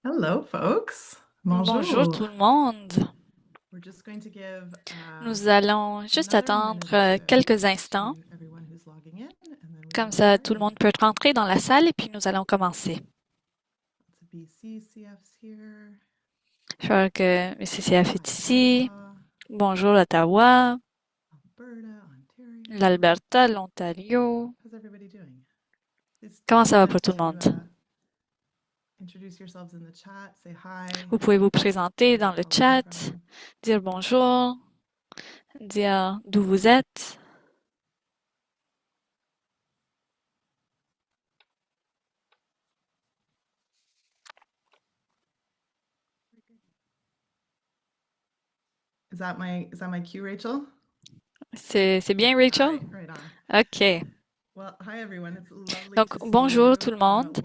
Hello, folks. Bonjour Bonjour. tout le monde. We're just going to give Nous allons juste another attendre minute or so quelques instants. to everyone who's logging in, and then we Comme can get ça, tout le started. monde peut rentrer dans la salle et puis nous allons commencer. Lots of BC CFs here. Je vois que M. CCF est ici. Ottawa, Bonjour l'Ottawa, Alberta, Ontario. l'Alberta, l'Ontario. How's everybody doing? Please Comment take a ça va pour minute tout le to monde? introduce yourselves in the chat. Say hi. Vous pouvez vous présenter Where dans you're le logging chat, from. dire bonjour, dire d'où vous êtes. Is that my cue, Rachel? C'est bien, All Rachel? right on. OK. Well, hi everyone. It's lovely Donc, to see bonjour you. tout le monde.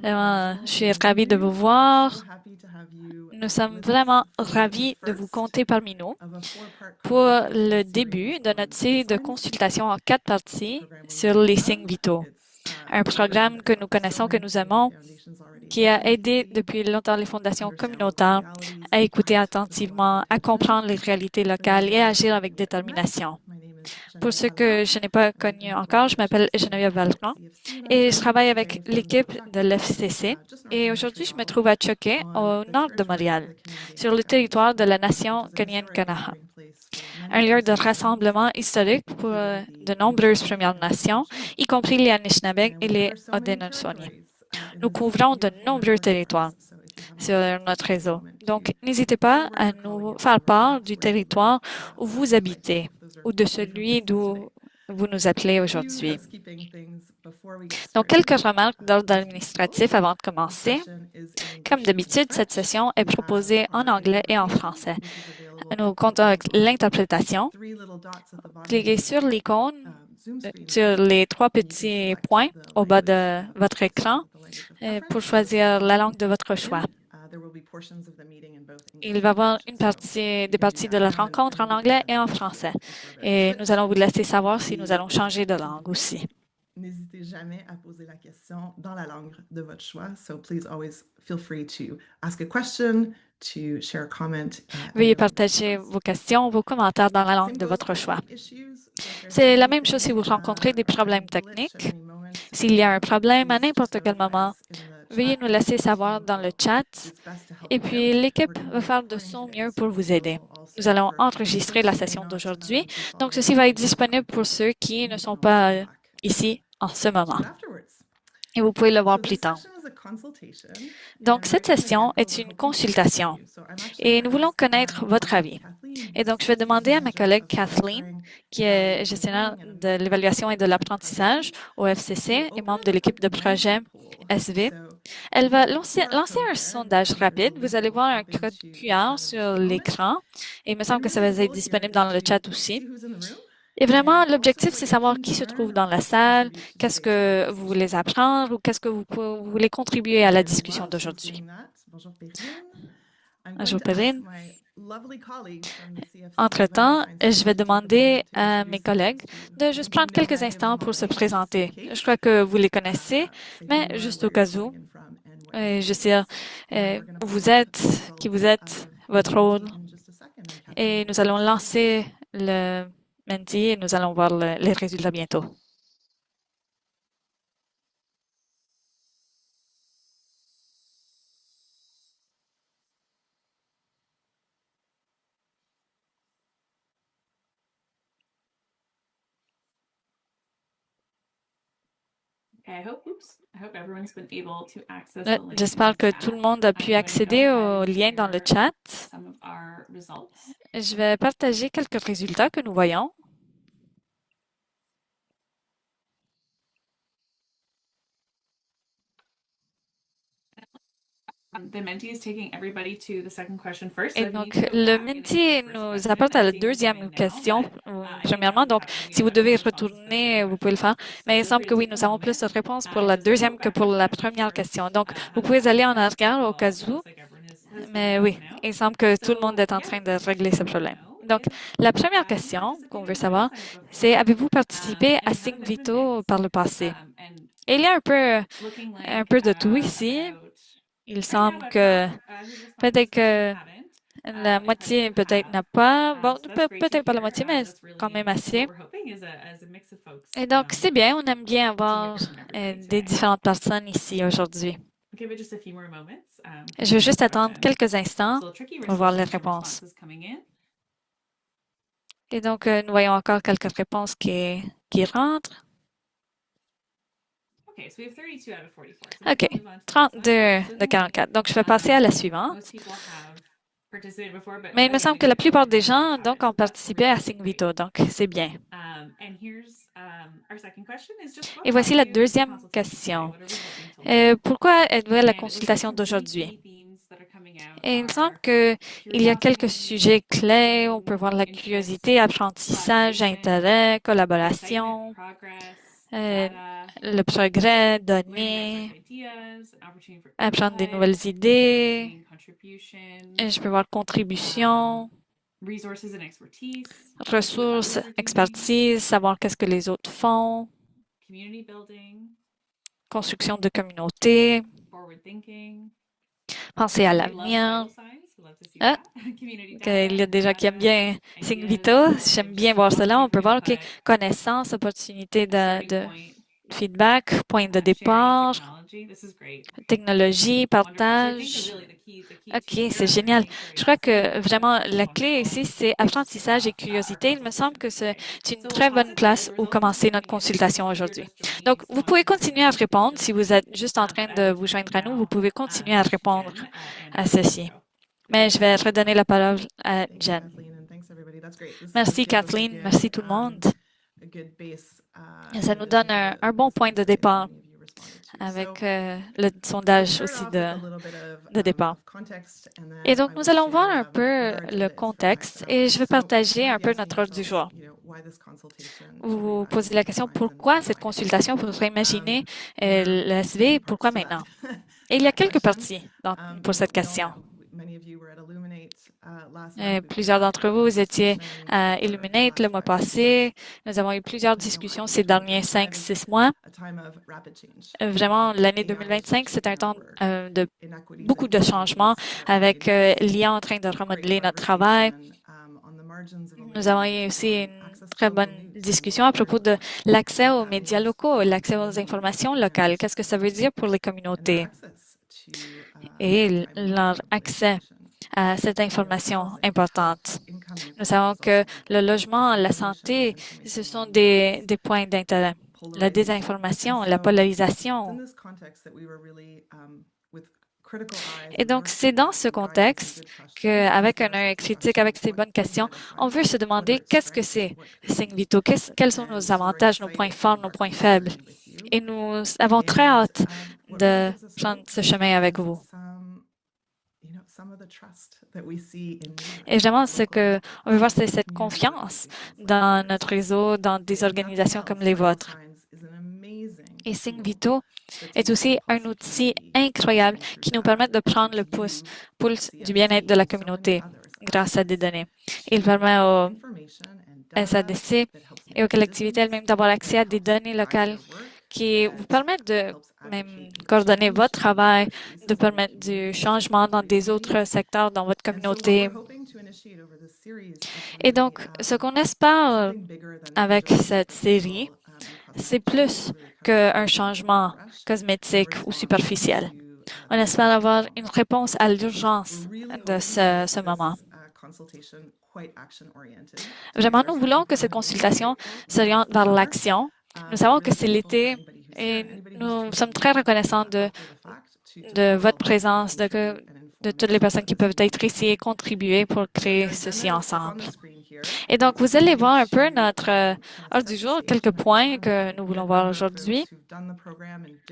Welcome. Je Bonjour. suis ravie de Bienvenue. vous We're so voir. happy to have you Nous sommes with us vraiment for the ravis de vous first compter parmi nous of a four-part pour consultation le series début de on notre série de signs, consultations en 4 a parties program we sur know and les signes love. vitaux. It's Un given programme que nous so connaissons, que nous many aimons, foundations already qui a aidé internationally depuis longtemps les to fondations understand local communautaires realities à and écouter act with a lot of attentivement, à intention. comprendre les réalités For those locales of et à you agir I avec haven't yet met, détermination. my name is Pour Geneviève ceux Vallera. que je n'ai pas I'm connus the encore, je Global m'appelle Relations Geneviève Manager at Valran CFC, and I'm et je joining you travaille avec today from l'équipe de Choquet, l'FCC just north et of aujourd'hui je me Montreal, trouve à Choquet, on au the nord de territory of Montréal, the sur le Canadian-Kanaha territoire de Nation, la which nation is an historic Kanien'Kanaha, gathering place for many un lieu de First Nations, rassemblement historique pour including de the nombreuses Anishinaabe Premières and Nations, Haudenosaunee. y compris les Anishinaabeg And et we les cover so many Haudenosaunee. territories in Nous this couvrons de beautiful nombreux network of territoires us. So if you haven't sur yet, please notre take a réseau. moment Donc, to n'hésitez say a pas word à or calling nous out faire one or part perhaps du where you live territoire où vous locally. habitez Those are ou de different celui places today. d'où vous nous appelez A few aujourd'hui. housekeeping things before we get Donc, started. quelques remarques d'ordre As usual, administratif avant de the commencer. session is in Comme English and d'habitude, cette French. session est We have proposée en our anglais et en interpretation, français. which is available Nous at the comptons avec bottom. l'interprétation. Three little dots at the bottom of Cliquez your sur l'icône, Zoom screen sur there, les trois and you can petits select points the au bas language de of votre choice, écran the language of pour preference. So if choisir you're la langue de votre choix. Canadian, there will be portions of the meeting in both Il English va y and avoir French. une So partie, you des can do parties de that la now, rencontre and en we can anglais et then en switch français. if we're ready. Et nous Switch. allons vous laisser savoir si nous Et allons changer de s'il vous langue plaît, aussi. n'hésitez jamais à poser la question dans la langue de votre choix. So please always feel free to ask a question, to share a comment in Veuillez your language of partager choice. vos questions, vos commentaires dans la langue Same de goes votre for choix. tech issues. So if there's C'est la même chose si anything vous rencontrez des or any problèmes glitch at techniques. any moment, S'il y a un problème à please just n'importe quel notify moment, us in the veuillez chat nous and laisser the savoir team dans le will chat do its best to help et you out. puis We're l'équipe going to va be faire de recording son today, mieux so pour vous this aider. will Nous also allons for enregistrer folks la who may session not d'aujourd'hui, be donc following ceci va along être in the disponible recorded pour ceux qui presentation, ne you sont can always pas go back ici en ce to moment. it afterwards. Et vous pouvez le voir So plus this tard. session is a consultation, Donc, and cette right from the session get-go, est we're une hoping to hear from consultation you. So I'm actually et going nous to voulons ask connaître my votre colleague avis. Kathleen, Et who's donc, je vais CFC's demander à ma manager collègue of Kathleen, monitoring qui and est evaluation gestionnaire training, and I'm de the l'évaluation et de project l'apprentissage coordinator, au to FCC et open membre up de a l'équipe quick de Mindset projet poll. SV. So Elle you va have a lancer, QR lancer code un there, sondage and there's a rapide. Vous link that allez will voir un pop code into the QR chat in just sur a moment. l'écran et il me semble And que ça really va the être goal here disponible is dans le to chat see aussi. who's in the room. Et vraiment, And also l'objectif, what c'est you're savoir keen qui to se trouve learn dans la or salle, contribute to qu'est-ce today's que vous voulez conversation. apprendre ou qu'est-ce que vous voulez contribuer à la And discussion while she's d'aujourd'hui. doing that, bonjour Perrine, I'm going Bonjour, to ask Perrine. my lovely colleague from the CFC, Devon Entre-temps, je vais Feinstein, to take a moment demander to à mes introduce collègues themselves to you. de I juste think you prendre know quelques many of them instants pour se already, but just in présenter. Je case, crois que vous les connaissez, say who mais you are, juste where au you're cas où, calling in from, and what your je role sais is. And we're going to où pull vous up its the qui vous results êtes, of the votre rôle, Menti in just a second. And Kathleen et will nous get allons us started. lancer le Menti et nous allons voir les résultats bientôt. J'espère que tout le monde a pu accéder au lien dans le chat. Je vais partager quelques résultats que nous voyons. Et donc, le Menti nous apporte à la deuxième question, premièrement. Donc, si vous devez retourner, vous pouvez le faire. Mais il semble que oui, nous avons plus de réponses pour la deuxième que pour la première question. Donc, vous pouvez aller en arrière au cas où. Mais oui, il semble que tout le monde est en train de régler ce problème. Donc, la première question qu'on veut savoir, c'est avez-vous participé à Signes Vitaux par le passé? Et il y a un peu de tout ici. il semble que peut-être que la moitié peut-être n'a pas, bon, peut-être pas la moitié, mais quand même assez. Et donc, c'est bien, on aime bien avoir des différentes personnes ici aujourd'hui. Je vais juste attendre quelques instants pour voir les réponses. Et donc, nous voyons encore quelques réponses qui rentrent. OK, 32 de 44. Donc, je vais passer à la suivante. Mais il me semble que la plupart des gens, donc, ont participé à Singvito, donc c'est bien. Et voici la deuxième question. Pourquoi êtes-vous à la consultation d'aujourd'hui? Et il me semble qu'il y a quelques sujets clés. On peut voir la curiosité, apprentissage, intérêt, collaboration, le progrès, données, apprendre des nouvelles idées. Et je peux voir contribution, ressources, expertise, savoir qu'est-ce que les autres font, construction de communauté, penser à l'avenir. Ah, il y a des gens qui aiment bien Singvito. J'aime bien voir cela. On peut voir, OK, connaissance, opportunité de feedback, point de départ, technologie, partage. OK, c'est génial. Je crois que vraiment la clé ici, c'est apprentissage et curiosité. Il me semble que c'est une très bonne place où commencer notre consultation aujourd'hui. Donc, vous pouvez continuer à répondre. Si vous êtes juste en train de vous joindre à nous, vous pouvez continuer à répondre à ceci. Mais je vais redonner la parole à Jen. Merci Kathleen, merci tout le monde. Ça nous donne un bon point de départ avec le sondage aussi de départ. Et donc, nous allons voir un peu le contexte et je vais partager un peu notre ordre du jour. Vous vous posez la question, pourquoi cette consultation? Vous pouvez imaginer l'ASV, pourquoi maintenant? Et il y a quelques parties pour cette question. Plusieurs d'entre vous étiez à Illuminate le mois passé. Nous avons eu plusieurs discussions ces derniers 5-6 mois. Vraiment, l'année 2025, c'est un temps de beaucoup de changements avec l'IA en train de remodeler notre travail. Nous avons eu aussi une très bonne discussion à propos de l'accès aux médias locaux, l'accès aux informations locales. Qu'est-ce que ça veut dire pour les communautés et leur accès à cette information importante. Nous savons que le logement, la santé, ce sont des points d'intérêt. La désinformation, la polarisation. Et donc, c'est dans ce contexte qu'avec un œil critique, avec ces bonnes questions, on veut se demander qu'est-ce que c'est Singvito, quels sont nos avantages, nos points forts, nos points faibles. Et nous avons très hâte de prendre ce chemin avec vous. Et vraiment, ce que on veut voir, c'est cette confiance dans notre réseau, dans des organisations comme les vôtres. Et Singvito est aussi un outil incroyable qui nous permet de prendre le pulse du bien-être de la communauté grâce à des données. Il permet aux SADC et aux collectivités elles-mêmes d'avoir accès à des données locales qui vous permettent de même coordonner votre travail, de permettre du changement dans des autres secteurs dans votre communauté. Et donc, ce qu'on espère avec cette série, c'est plus qu'un changement cosmétique ou superficiel. On espère avoir une réponse à l'urgence de ce moment. Vraiment, nous voulons que cette consultation s'oriente vers l'action. Nous savons que c'est l'été et nous sommes très reconnaissants de votre présence, de toutes les personnes qui peuvent être ici et contribuer pour créer ceci ensemble. Et donc, vous allez voir un peu notre ordre du jour, quelques points que nous voulons voir aujourd'hui.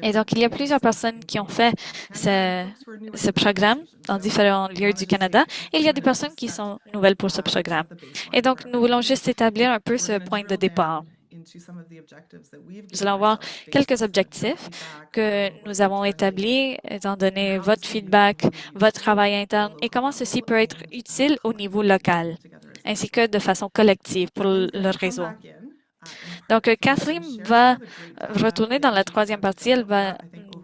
Et donc, il y a plusieurs personnes qui ont fait ce programme dans différents lieux du Canada. Et il y a des personnes qui sont nouvelles pour ce programme. Et donc, nous voulons juste établir un peu ce point de départ. Nous allons voir quelques objectifs que nous avons établis, étant donné votre feedback, votre travail interne et comment ceci peut être utile au niveau local, ainsi que de façon collective pour le réseau. Donc, Kathleen va retourner dans la troisième partie. Elle va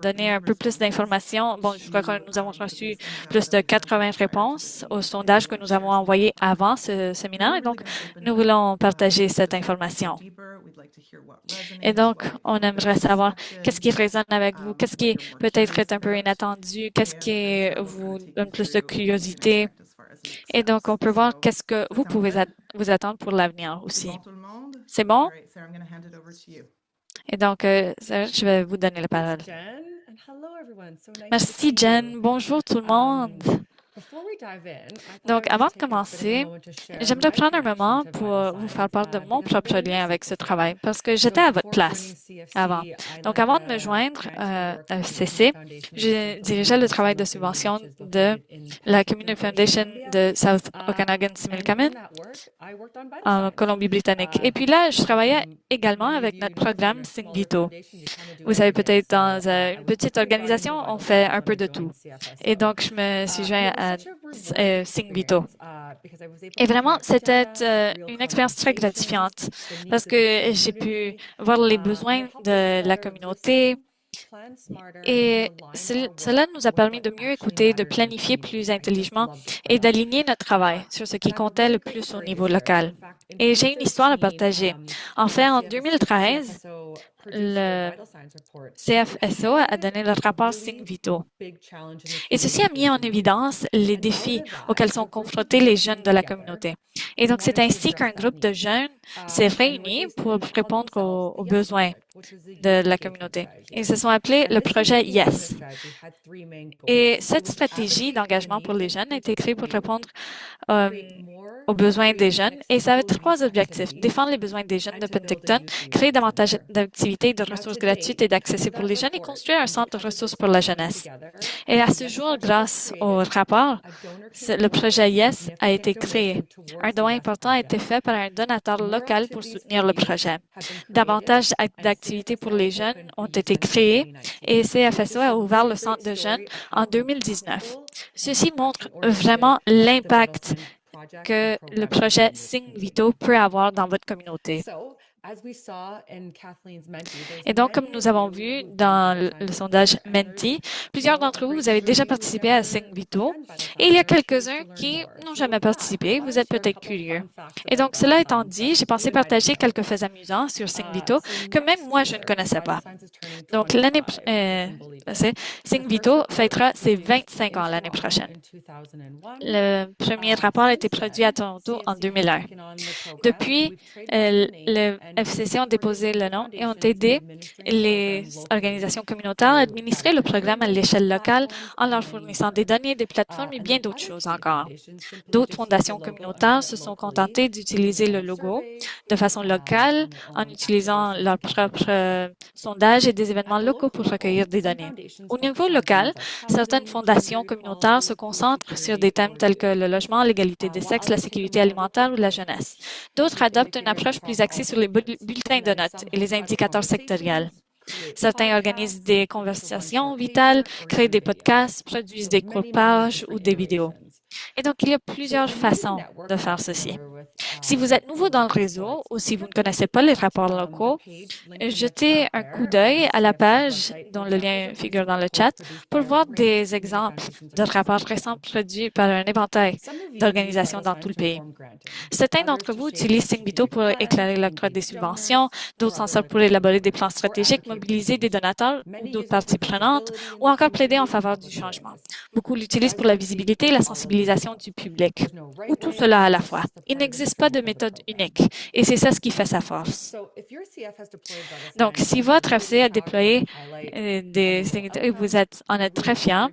donner un peu plus d'informations. Bon, je crois que nous avons reçu plus de 80 réponses au sondage que nous avons envoyé avant ce séminaire et donc nous voulons partager cette information. Et donc, on aimerait savoir qu'est-ce qui résonne avec vous, qu'est-ce qui peut-être est un peu inattendu, qu'est-ce qui vous donne plus de curiosité. Et donc, on peut voir qu'est-ce que vous pouvez vous attendre pour l'avenir aussi. C'est bon? Et donc, Sarah, je vais vous donner la parole. Merci, Jen. Bonjour tout le monde. Donc, avant de commencer, j'aimerais prendre un moment pour vous faire part de mon propre lien avec ce travail parce que j'étais à votre place avant. Donc, avant de me joindre à FCC, je dirigeais le travail de subvention de la Community Foundation de South Okanagan-Similkameen en Colombie-Britannique. Et puis là, je travaillais également avec notre programme Singvito. Vous savez, peut-être dans une petite organisation, on fait un peu de tout. Et donc, je me suis joint à Singvito. Et vraiment, c'était une expérience très gratifiante parce que j'ai pu voir les besoins de la communauté. Et cela nous a permis de mieux écouter, de planifier plus intelligemment et d'aligner notre travail sur ce qui comptait le plus au niveau local. Et j'ai une histoire à partager. En fait, en 2013, le CFSO a donné le rapport Singvito. Et ceci a mis en évidence les défis auxquels sont confrontés les jeunes de la communauté. Et donc, c'est ainsi qu'un groupe de jeunes s'est réuni pour répondre aux besoins de la communauté. Ils se sont appelés le projet YES. Et cette stratégie d'engagement pour les jeunes a été créée pour répondre aux besoins des jeunes. Et ça avait trois objectifs. Défendre les besoins des jeunes de Penticton, créer davantage d'activités et de ressources gratuites et d'accès pour les jeunes et construire un centre de ressources pour la jeunesse. Et à ce jour, grâce au rapport, le projet YES a été créé. Un don important a été fait par un donateur local pour soutenir le projet. Davantage d'activités pour les jeunes ont été créées et CFSO a ouvert le centre de jeunes en 2019. Ceci montre vraiment l'impact que le projet Singvito peut avoir dans votre communauté. Et donc, comme nous avons vu dans le sondage Menti, plusieurs d'entre vous, vous avez déjà participé à Singvito et il y a quelques-uns qui n'ont jamais participé. Vous êtes peut-être curieux. Et donc, cela étant dit, j'ai pensé partager quelques faits amusants sur Singvito que même moi, je ne connaissais pas. Donc, Singvito fêtera ses 25 ans l'année prochaine. Le premier rapport a été produit à Toronto en 2001. Depuis, le FCC ont déposé le nom et ont aidé les organisations communautaires à administrer le programme à l'échelle locale en leur fournissant des données, des plateformes et bien d'autres choses encore. D'autres fondations communautaires se sont contentées d'utiliser le logo de façon locale en utilisant leur propre sondage et des événements locaux pour recueillir des données. Au niveau local, certaines fondations communautaires se concentrent sur des thèmes tels que le logement, l'égalité des sexes, la sécurité alimentaire ou la jeunesse. D'autres adoptent une approche plus axée sur les bulletins de notes et les indicateurs sectoriels. Certains organisent des conversations vitales, créent des podcasts, produisent des courts-pages ou des vidéos. Et donc, il y a plusieurs façons de faire ceci. Si vous êtes nouveau dans le réseau ou si vous ne connaissez pas les rapports locaux, jetez un coup d'œil à la page dont le lien figure dans le chat pour voir des exemples de rapports récents produits par un éventail d'organisations dans tout le pays. Certains d'entre vous utilisent Singvito pour éclairer l'octroi des subventions, d'autres s'en servent pour élaborer des plans stratégiques, mobiliser des donateurs ou d'autres parties prenantes ou encore plaider en faveur du changement. Beaucoup l'utilisent pour la visibilité et la sensibilisation du public, ou tout cela à la fois. Il n'existe pas de méthode unique, et c'est ça ce qui fait sa force. Donc, si votre FC a déployé vous en êtes très fiers,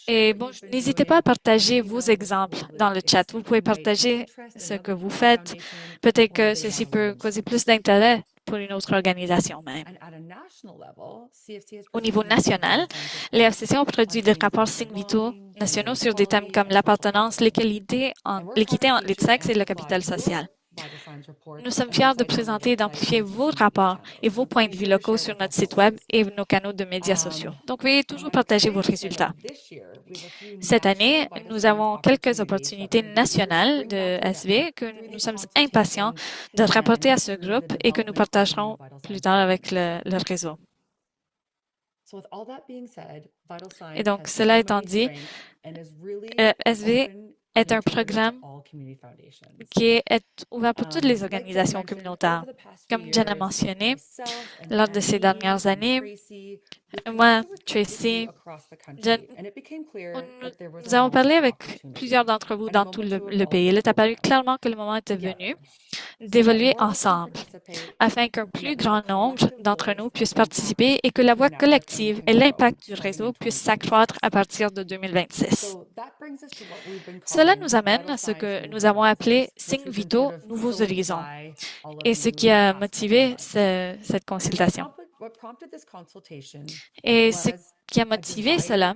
et bon, n'hésitez pas à partager vos exemples dans le chat. Vous pouvez partager ce que vous faites. Peut-être que ceci peut causer plus d'intérêt pour une autre organisation même. Au niveau national, les FCC ont produit des rapports Singvito nationaux sur des thèmes comme l'appartenance, l'équité entre les sexes et le capital social. Nous sommes fiers de présenter et d'amplifier vos rapports et vos points de vue locaux sur notre site Web et nos canaux de médias sociaux. Donc, veuillez toujours partager vos résultats. Cette année, nous avons quelques opportunités nationales de SV que nous sommes impatients de rapporter à ce groupe et que nous partagerons plus tard avec le réseau. Et donc, cela étant dit, SV est un programme qui est ouvert pour toutes les organisations communautaires. Comme Jen a mentionné, lors de ces dernières années, moi, Tracy, Jen, nous avons parlé avec plusieurs d'entre vous dans tout le pays. Il est apparu clairement que le moment était venu d'évoluer ensemble afin qu'un plus grand nombre d'entre nous puissent participer et que la voix collective et l'impact du réseau puissent s'accroître à partir de 2026. Cela nous amène à ce que nous avons appelé Signes vitaux, nouveaux horizons, et ce qui a motivé cette consultation. Et ce qui a motivé cela,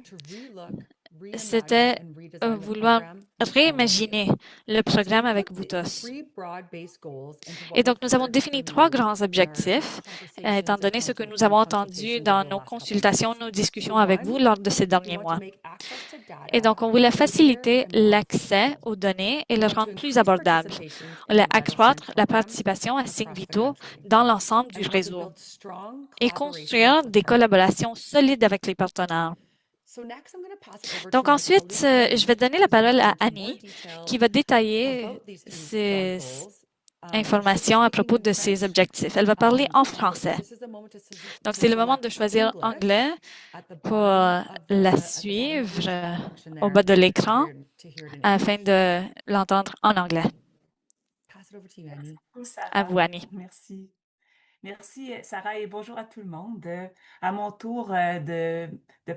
c'était vouloir réimaginer le programme avec vous tous. Et donc, nous avons défini 3 grands objectifs, étant donné ce que nous avons entendu dans nos consultations, nos discussions avec vous lors de ces derniers mois. Et donc, on voulait faciliter l'accès aux données et le rendre plus abordable. On voulait accroître la participation à Signes vitaux dans l'ensemble du réseau et construire des collaborations solides avec les partenaires. Donc ensuite, je vais donner la parole à Annie qui va détailler ces informations à propos de ses objectifs. Elle va parler en français. Donc c'est le moment de choisir anglais pour la suivre au bas de l'écran afin de l'entendre en anglais. À vous, Annie. Merci. Merci, Sarah, et bonjour à tout le monde. À mon tour de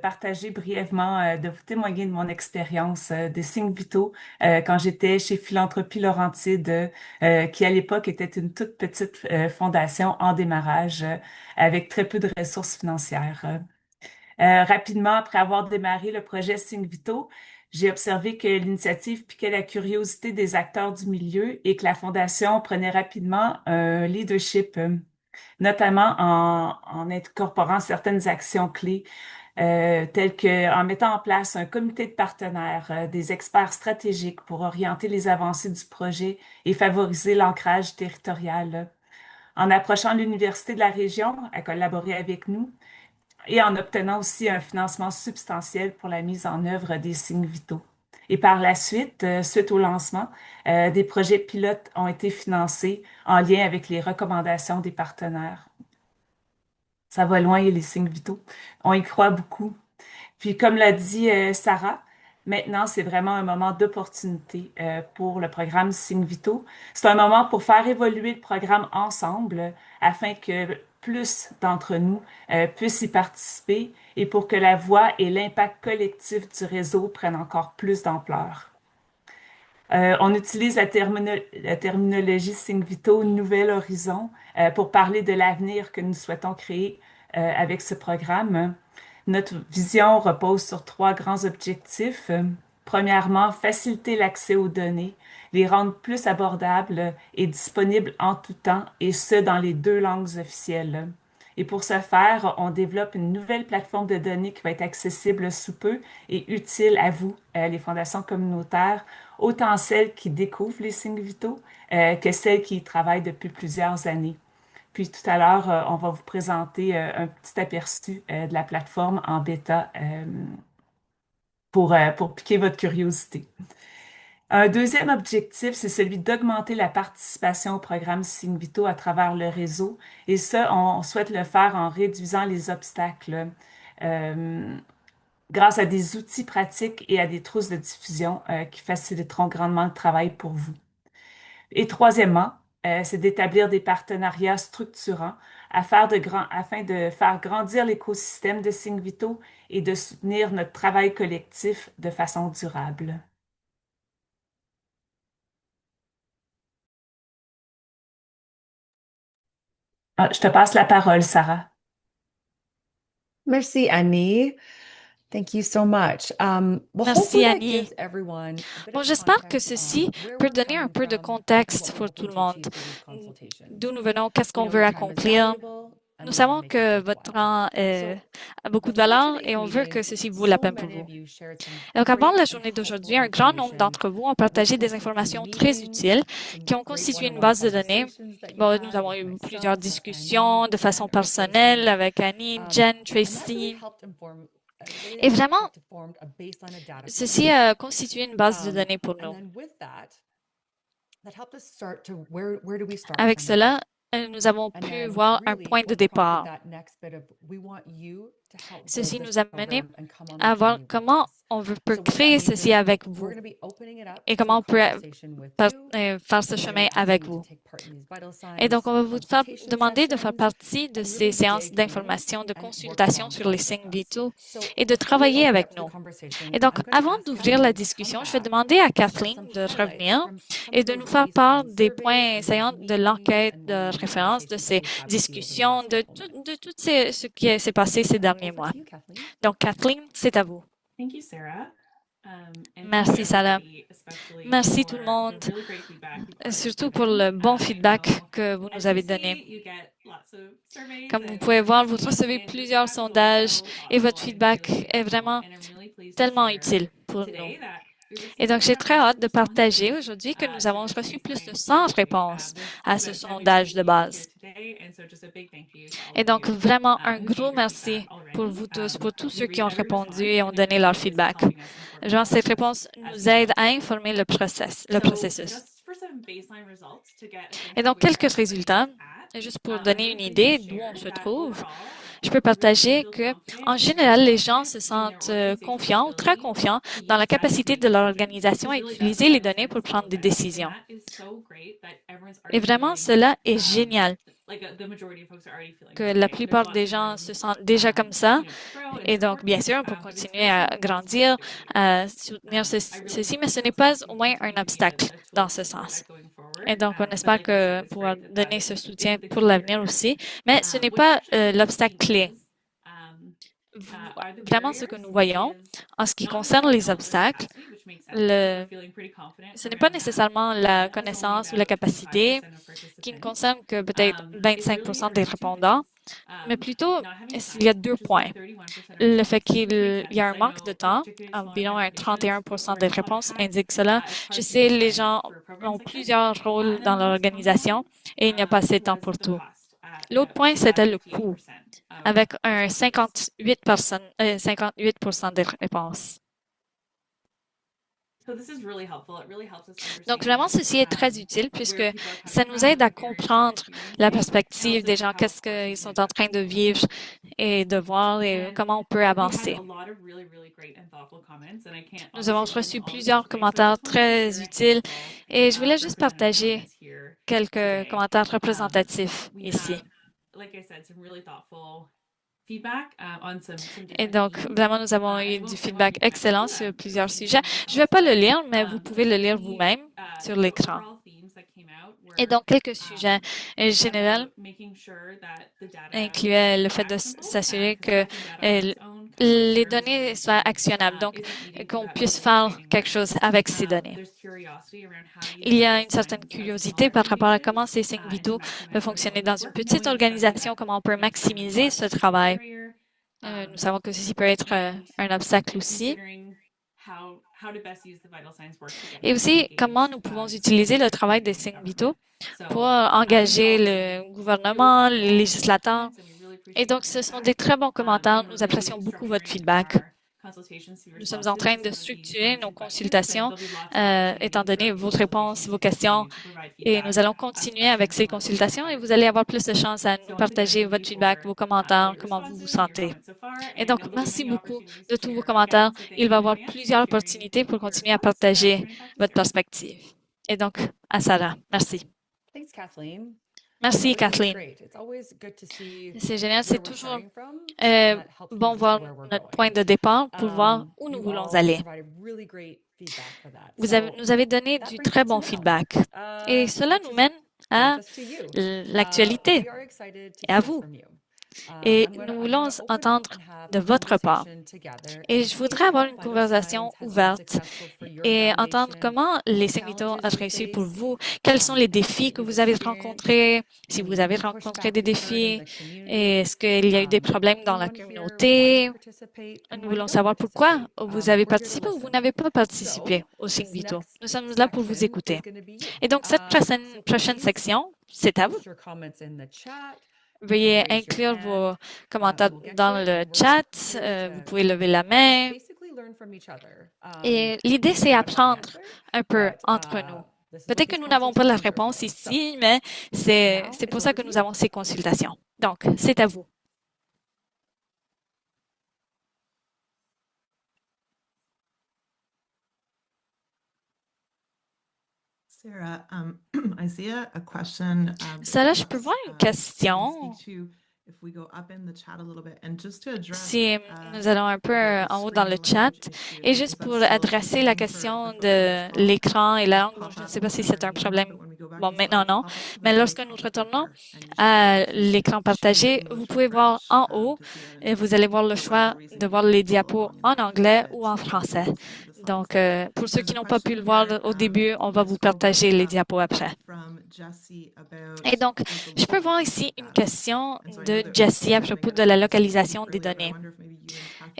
partager brièvement, de vous témoigner de mon expérience des signes vitaux quand j'étais chez Philanthropie Laurentide, qui à l'époque était une toute petite fondation en démarrage avec très peu de ressources financières. Rapidement, après avoir démarré le projet Signes vitaux, j'ai observé que l'initiative piquait la curiosité des acteurs du milieu et que la fondation prenait rapidement un leadership notamment en incorporant certaines actions clés, telles qu'en mettant en place un comité de partenaires, des experts stratégiques pour orienter les avancées du projet et favoriser l'ancrage territorial. En approchant l'Université de la région à collaborer avec nous et en obtenant aussi un financement substantiel pour la mise en œuvre des signes vitaux. Et par la suite, suite au lancement, des projets pilotes ont été financés en lien avec les recommandations des partenaires. Ça va loin, les signes vitaux. On y croit beaucoup. Puis, comme l'a dit Sarah, maintenant, c'est vraiment un moment d'opportunité pour le programme Signes vitaux. C'est un moment pour faire évoluer le programme ensemble afin que plus d'entre nous puissent y participer et pour que la voix et l'impact collectif du réseau prennent encore plus d'ampleur. On utilise la terminologie Signes vitaux, Nouvel Horizon, pour parler de l'avenir que nous souhaitons créer avec ce programme. Notre vision repose sur 3 grands objectifs. Premièrement, faciliter l'accès aux données, les rendre plus abordables et disponibles en tout temps, et ce, dans les 2 langues officielles. Et pour ce faire, on développe une nouvelle plateforme de données qui va être accessible sous peu et utile à vous, les fondations communautaires, autant celles qui découvrent les signes vitaux que celles qui y travaillent depuis plusieurs années. Puis tout à l'heure, on va vous présenter un petit aperçu de la plateforme en bêta pour piquer votre curiosité. Un deuxième objectif, c'est celui d'augmenter la participation au programme Signes vitaux à travers le réseau. Et ça, on souhaite le faire en réduisant les obstacles grâce à des outils pratiques et à des trousses de diffusion qui faciliteront grandement le travail pour vous. Et troisièmement, c'est d'établir des partenariats structurants afin de faire grandir l'écosystème de signes vitaux et de soutenir notre travail collectif de façon durable. Je te passe la parole, Sarah. Merci, Annie. Thank you so much. Merci, Annie. Bon, j'espère que ceci peut donner un peu de contexte pour tout le monde. D'où nous venons, qu'est-ce qu'on veut accomplir, Nous savons que votre temps a beaucoup de valeur et on veut que ceci vaut la peine pour vous. Donc, avant la journée d'aujourd'hui, un grand nombre d'entre vous ont partagé des informations très utiles qui ont constitué une base de données. Bon, nous avons eu plusieurs discussions de façon personnelle avec Annie, Jen, Tracy. Et vraiment, ceci a constitué une base de données pour nous. Avec cela, nous avons pu voir un point de départ. Ceci nous a mené à voir comment on peut créer ceci avec vous et comment on peut faire ce chemin avec vous. Et donc, on va vous demander de faire partie de ces séances d'information, de consultation sur les signes vitaux et de travailler avec nous. Et donc, avant d'ouvrir la discussion, je vais demander à Kathleen de revenir et de nous faire part des points saillants de l'enquête de référence, de ces discussions, de tout ce qui s'est passé ces derniers mois. Donc, Kathleen, c'est à vous. Merci, Sarah. Merci tout le monde, surtout pour le bon feedback que vous nous avez donné. Comme vous pouvez voir, vous recevez plusieurs sondages et votre feedback est vraiment tellement utile pour nous. Et donc, j'ai très hâte de partager aujourd'hui que nous avons reçu plus de 100 réponses à ce sondage de base. Et donc, vraiment, un gros merci pour vous tous, pour tous ceux qui ont répondu et ont donné leur feedback. Genre, cette réponse nous aide à informer le processus. Et donc, quelques résultats, juste pour donner une idée d'où on se trouve. Je peux partager que, en général, les gens se sentent confiants ou très confiants dans la capacité de leur organisation à utiliser les données pour prendre des décisions. Et vraiment, cela est génial. Que la plupart des gens se sentent déjà comme ça. Et donc, bien sûr, pour continuer à grandir, à soutenir ceci, mais ce n'est pas au moins un obstacle dans ce sens. Et donc, on espère pouvoir donner ce soutien pour l'avenir aussi, mais ce n'est pas l'obstacle clé. Vraiment, ce que nous voyons en ce qui concerne les obstacles, ce n'est pas nécessairement la connaissance ou la capacité qui ne concerne que peut-être 25% des répondants, mais plutôt, il y a 2 points. Le fait qu'il y a un manque de temps, environ 31% des réponses indiquent cela. Je sais, les gens ont plusieurs rôles dans l'organisation et il n'y a pas assez de temps pour tout. L'autre point, c'était le coût, avec un 58% des réponses. Donc, vraiment, ceci est très utile puisque ça nous aide à comprendre la perspective des gens, qu'est-ce qu'ils sont en train de vivre et de voir et comment on peut avancer. Nous avons reçu plusieurs commentaires très utiles et je voulais juste partager quelques commentaires représentatifs ici. Et donc, vraiment, nous avons eu du feedback excellent sur plusieurs sujets. Je ne vais pas le lire, mais vous pouvez le lire vous-même sur l'écran. Et donc, quelques sujets généraux incluaient le fait de s'assurer que les données soient actionnables, donc qu'on puisse faire quelque chose avec ces données. Il y a une certaine curiosité par rapport à comment ces signes vitaux peuvent fonctionner dans une petite organisation, comment on peut maximiser ce travail. Nous savons que ceci peut être un obstacle aussi. Et aussi, comment nous pouvons utiliser le travail des signes vitaux pour engager le gouvernement, les législateurs. Et donc, ce sont des très bons commentaires. Nous apprécions beaucoup votre feedback. Nous sommes en train de structurer nos consultations, étant donné vos réponses, vos questions, et nous allons continuer avec ces consultations et vous allez avoir plus de chances à nous partager votre feedback, vos commentaires, comment vous vous sentez. Et donc, merci beaucoup de tous vos commentaires. Il va y avoir plusieurs opportunités pour continuer à partager votre perspective. Et donc, à Sarah, merci. Merci, Kathleen. C'est génial. C'est toujours bon voir notre point de départ pour voir où nous voulons aller. Vous nous avez donné du très bon feedback. Et cela nous mène à l'actualité et à vous. Et nous voulons entendre de votre part. Et je voudrais avoir une conversation ouverte et entendre comment les Singvito a réussi pour vous. Quels sont les défis que vous avez rencontrés, si vous avez rencontré des défis, et est-ce qu'il y a eu des problèmes dans la communauté? Nous voulons savoir pourquoi vous avez participé ou vous n'avez pas participé au Singvito. Nous sommes là pour vous écouter. Et donc, cette prochaine section, c'est à vous. Veuillez inclure vos commentaires dans le chat. Vous pouvez lever la main. Et l'idée, c'est apprendre un peu entre nous. Peut-être que nous n'avons pas la réponse ici, mais c'est pour ça que nous avons ces consultations. Donc, c'est à vous. Sarah, I see a question. Sarah, je peux voir une question. Si nous allons un peu en haut dans le chat, et juste pour adresser la question de l'écran et la langue, je ne sais pas si c'est un problème. Bon, maintenant non, mais lorsque nous retournons à l'écran partagé, vous pouvez voir en haut et vous allez voir le choix de voir les diapos en anglais ou en français. Donc, pour ceux qui n'ont pas pu le voir au début, on va vous partager les diapos après. Et donc, je peux voir ici une question de Jessie à propos de la localisation des données.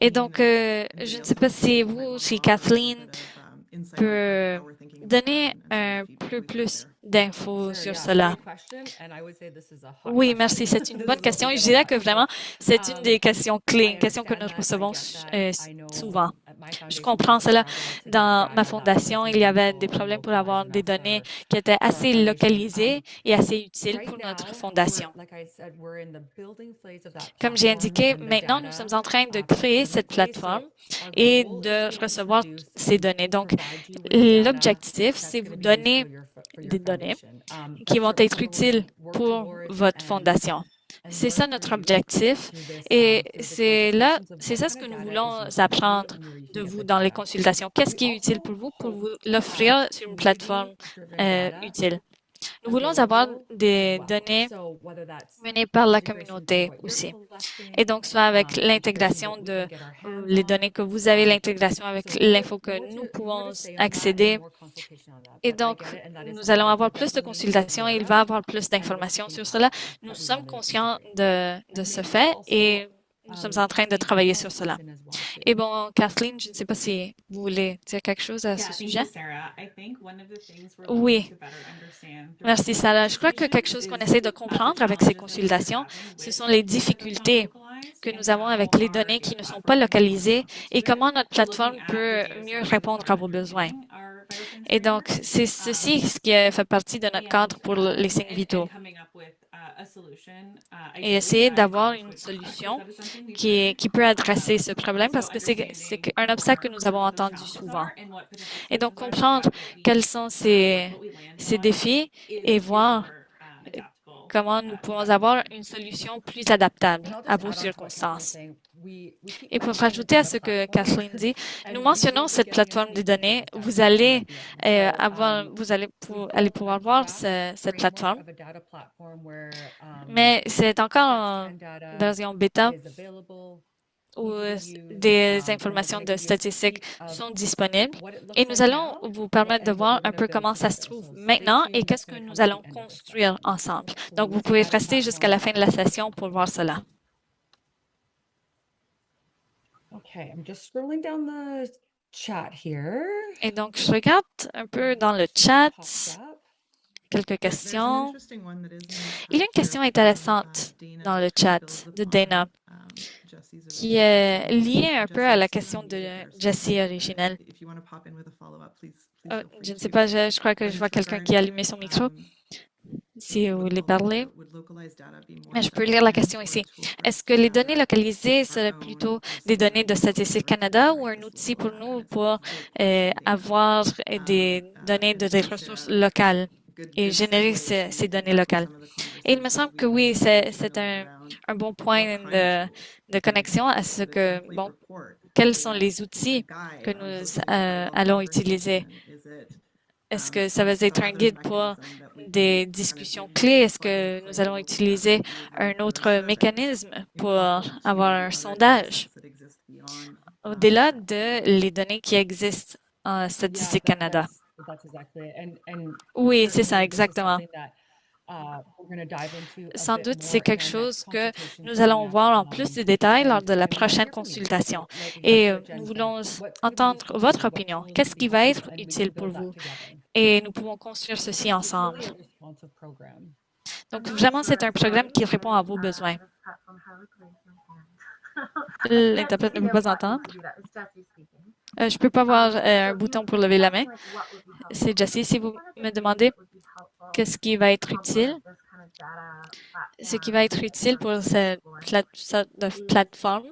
Et donc, je ne sais pas si vous, si Kathleen peut donner un peu plus d'infos sur cela. Oui, merci. C'est une bonne question et je dirais que vraiment, c'est une des questions clés, une question que nous recevons souvent. Je comprends cela. Dans ma fondation, il y avait des problèmes pour avoir des données qui étaient assez localisées et assez utiles pour notre fondation. Comme j'ai indiqué, maintenant, nous sommes en train de créer cette plateforme et de recevoir ces données. Donc, l'objectif, c'est vous donner des données qui vont être utiles pour votre fondation. C'est ça notre objectif et c'est ça ce que nous voulons apprendre de vous dans les consultations. Qu'est-ce qui est utile pour vous l'offrir sur une plateforme utile. Nous voulons avoir des données menées par la communauté aussi. Et donc, soit avec l'intégration de les données que vous avez, l'intégration avec l'info que nous pouvons accéder. Et donc, nous allons avoir plus de consultations et il va y avoir plus d'informations sur cela. Nous sommes conscients de ce fait et nous sommes en train de travailler sur cela. Et bon, Kathleen, je ne sais pas si vous voulez dire quelque chose à ce sujet. Oui. Merci, Sarah. Je crois que quelque chose qu'on essaie de comprendre avec ces consultations, ce sont les difficultés que nous avons avec les données qui ne sont pas localisées et comment notre plateforme peut mieux répondre à vos besoins. Et donc, c'est ceci ce qui fait partie de notre cadre pour les Singvito. Et essayer d'avoir une solution qui peut adresser ce problème parce que c'est un obstacle que nous avons entendu souvent. Et donc, comprendre quels sont ces défis et voir comment nous pouvons avoir une solution plus adaptable à vos circonstances. Et pour rajouter à ce que Kathleen dit, nous mentionnons cette plateforme de données. Vous allez pouvoir voir cette plateforme, mais c'est encore en version bêta où des informations de statistiques sont disponibles et nous allons vous permettre de voir un peu comment ça se trouve maintenant et qu'est-ce que nous allons construire ensemble. Donc, vous pouvez rester jusqu'à la fin de la session pour voir cela. Okay, I'm just scrolling down the chat here. Et donc, je regarde un peu dans le chat. Quelques questions. Il y a une question intéressante dans le chat de Dana qui est liée un peu à la question de Jessie originelle. Je ne sais pas, je crois que je vois quelqu'un qui a allumé son micro. Si vous voulez parler. Mais je peux lire la question ici. Est-ce que les données localisées seraient plutôt des données de Statistique Canada ou un outil pour nous pour avoir des données des ressources locales et générer ces données locales? Et il me semble que oui, c'est un bon point de connexion à ce que, bon, quels sont les outils que nous allons utiliser? Est-ce que ça va être un guide pour des discussions clés? Est-ce que nous allons utiliser un autre mécanisme pour avoir un sondage au-delà de les données qui existent en Statistique Canada? That's exactly it. And Oui, c'est certainly ça, this is exactement. something that we're going to dive into a Sans bit doute, c'est more quelque in our chose que consultation nous coming allons up. voir en plus de détails lors de la And I wanna prochaine hear from you. consultation. Like Et exactly what Jen nous said. voulons What could be entendre useful to votre you? What opinion. tools Qu'est-ce could qui be va helpful? être And we utile can pour build that vous? together. Et nous pouvons construire ceci It's ensemble. really a responsive program. Donc, vraiment, c'est un programme qui répond à vos besoins. L'interprète ne peut pas entendre. Je ne peux pas voir un bouton pour lever la main. C'est Jessie, si vous me demandez qu'est-ce qui va être utile, ce qui va être utile pour cette sorte de plateforme,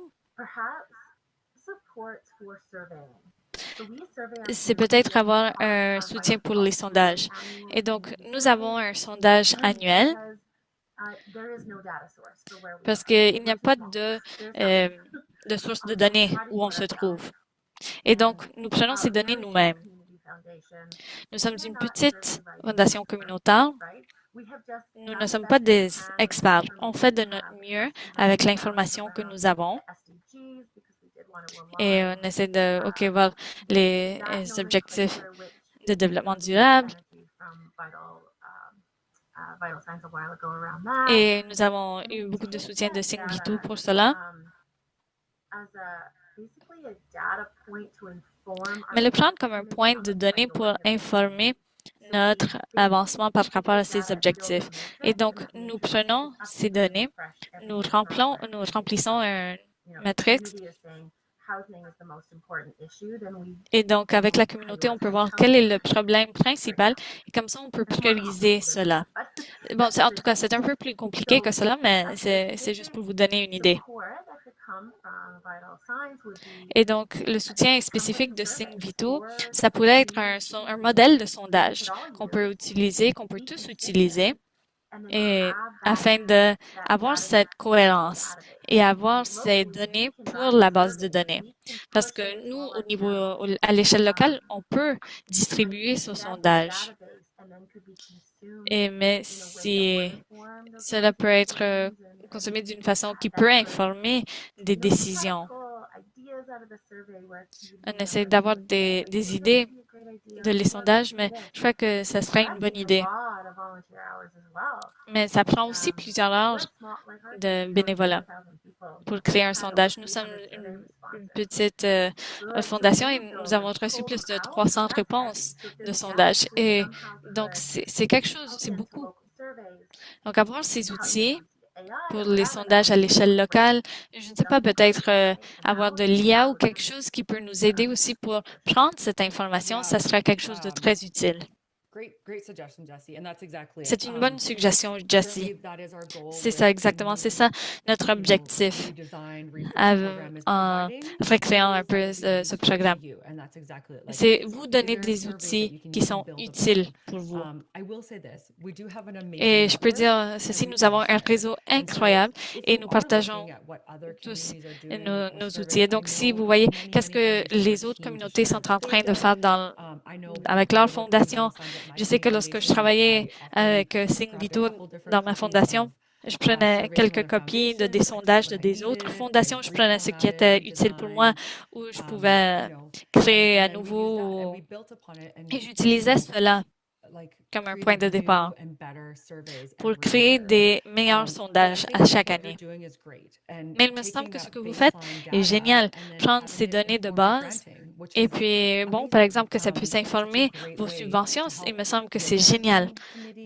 c'est peut-être avoir un soutien pour les sondages. Et donc, nous avons un sondage annuel parce qu'il n'y a pas de source de données où on se trouve. Et donc, nous prenons ces données nous-mêmes. Nous sommes une petite fondation communautaire. Nous ne sommes pas des experts. On fait de notre mieux avec l'information que nous avons. Et on essaie de voir les objectifs de développement durable. Et nous avons eu beaucoup de soutien de Think Vital pour cela. Mais le prendre comme un point de données pour informer notre avancement par rapport à ces objectifs. Et donc, nous prenons ces données, nous remplissons un matrix. Et donc, avec la communauté, on peut voir quel est le problème principal et comme ça, on peut prioriser cela. Bon, en tout cas, c'est un peu plus compliqué que cela, mais c'est juste pour vous donner une idée. Et donc, le soutien spécifique de Think Vital, ça pourrait être un modèle de sondage qu'on peut utiliser, qu'on peut tous utiliser, et afin d'avoir cette cohérence et avoir ces données pour la base de données. Parce que nous, à l'échelle locale, on peut distribuer ce sondage. Mais si cela peut être consommé d'une façon qui peut informer des décisions. On essaie d'avoir des idées de les sondages, mais je crois que ça serait une bonne idée. Mais ça prend aussi plusieurs heures de bénévolat pour créer un sondage. Nous sommes une petite fondation et nous avons reçu plus de 300 réponses de sondages. Et donc, c'est quelque chose, c'est beaucoup. Donc, avoir ces outils pour les sondages à l'échelle locale, je ne sais pas, peut-être avoir de l'IA ou quelque chose qui peut nous aider aussi pour prendre cette information, ça serait quelque chose de très utile. C'est une bonne suggestion, Jessie. C'est ça, exactement. C'est ça notre objectif en recréant un peu ce programme. C'est vous donner des outils qui sont utiles pour vous. Et je peux dire ceci, nous avons un réseau incroyable et nous partageons tous nos outils. Et donc, si vous voyez qu'est-ce que les autres communautés sont en train de faire avec leur fondation, je sais que lorsque je travaillais avec Think Vital dans ma fondation, je prenais quelques copies des sondages des autres fondations. Je prenais ce qui était utile pour moi ou je pouvais créer à nouveau. Et j'utilisais cela comme un point de départ pour créer des meilleurs sondages à chaque année. Mais il me semble que ce que vous faites est génial. Prendre ces données de base et puis, bon, par exemple, que ça puisse informer vos subventions, il me semble que c'est génial.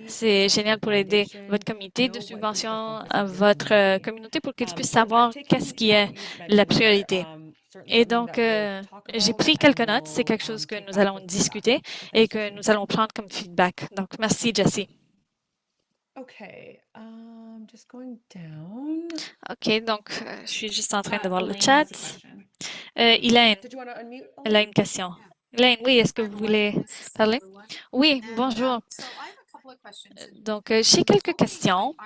C'est génial pour aider votre comité de subvention, votre communauté pour qu'ils puissent savoir qu'est-ce qui est la priorité. Et donc, j'ai pris quelques notes. C'est quelque chose que nous allons discuter et que nous allons prendre comme feedback. Donc, merci, Jessie. Just going down. OK, donc, je suis juste en train de voir le chat. Elaine, elle a une question. Elaine, oui, est-ce que vous voulez parler? Oui, bonjour. Donc, j'ai quelques questions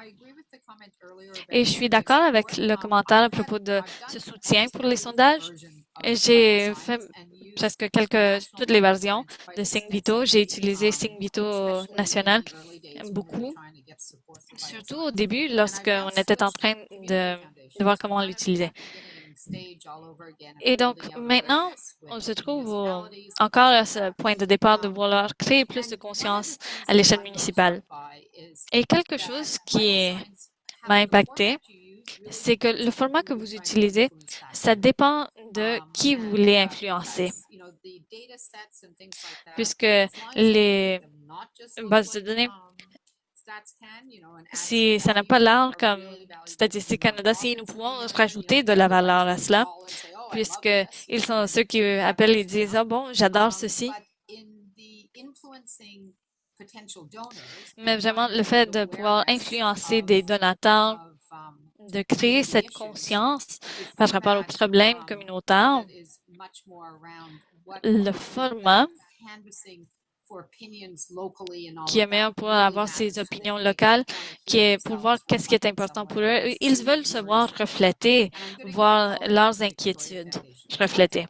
et je suis d'accord avec le commentaire à propos de ce soutien pour les sondages. J'ai fait presque toutes les versions de Singvito. J'ai utilisé Singvito national beaucoup, surtout au début lorsqu'on était en train de voir comment on l'utilisait. Et donc, maintenant, on se trouve encore à ce point de départ de vouloir créer plus de conscience à l'échelle municipale. Et quelque chose qui m'a impacté, c'est que le format que vous utilisez, ça dépend de qui vous voulez influencer. Puisque les bases de données, si ça n'a pas l'air comme Statistique Canada, si nous pouvons rajouter de la valeur à cela, puisqu'ils sont ceux qui appellent et disent « Ah bon, j'adore ceci ». Mais vraiment, le fait de pouvoir influencer des donateurs, de créer cette conscience par rapport aux problèmes communautaires, le format qui est meilleur pour avoir ses opinions locales, qui est pour voir qu'est-ce qui est important pour eux. Ils veulent se voir refléter, voir leurs inquiétudes reflétées.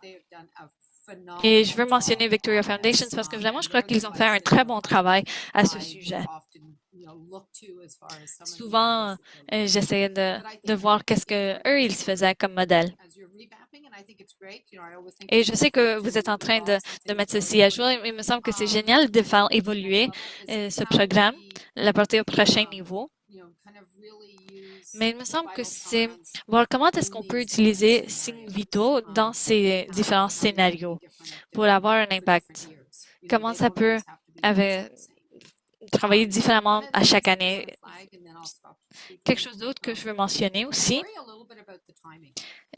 Et je veux mentionner Victoria Foundation parce que vraiment, je crois qu'ils ont fait un très bon travail à ce sujet. Souvent, j'essayais de voir qu'est-ce que eux ils faisaient comme modèle. Et je sais que vous êtes en train de mettre ceci à jour. Il me semble que c'est génial de faire évoluer ce programme, l'apporter au prochain niveau. Mais il me semble que c'est voir comment est-ce qu'on peut utiliser Singvito dans ces différents scénarios pour avoir un impact. Comment ça peut travailler différemment à chaque année. Quelque chose d'autre que je veux mentionner aussi,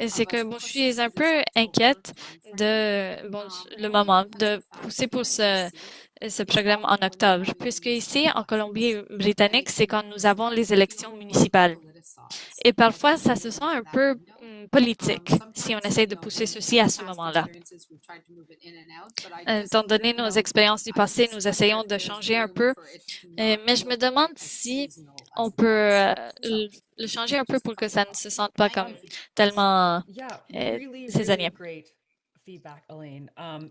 c'est que je suis un peu inquiète le moment de pousser pour ce programme en octobre, puisque ici, en Colombie-Britannique, c'est quand nous avons les élections municipales. Et parfois, ça se sent un peu politique si on essaie de pousser ceci à ce moment-là. Étant donné nos expériences du passé, nous essayons de changer un peu, mais je me demande si on peut le changer un peu pour que ça ne se sente pas comme tellement saisonnier.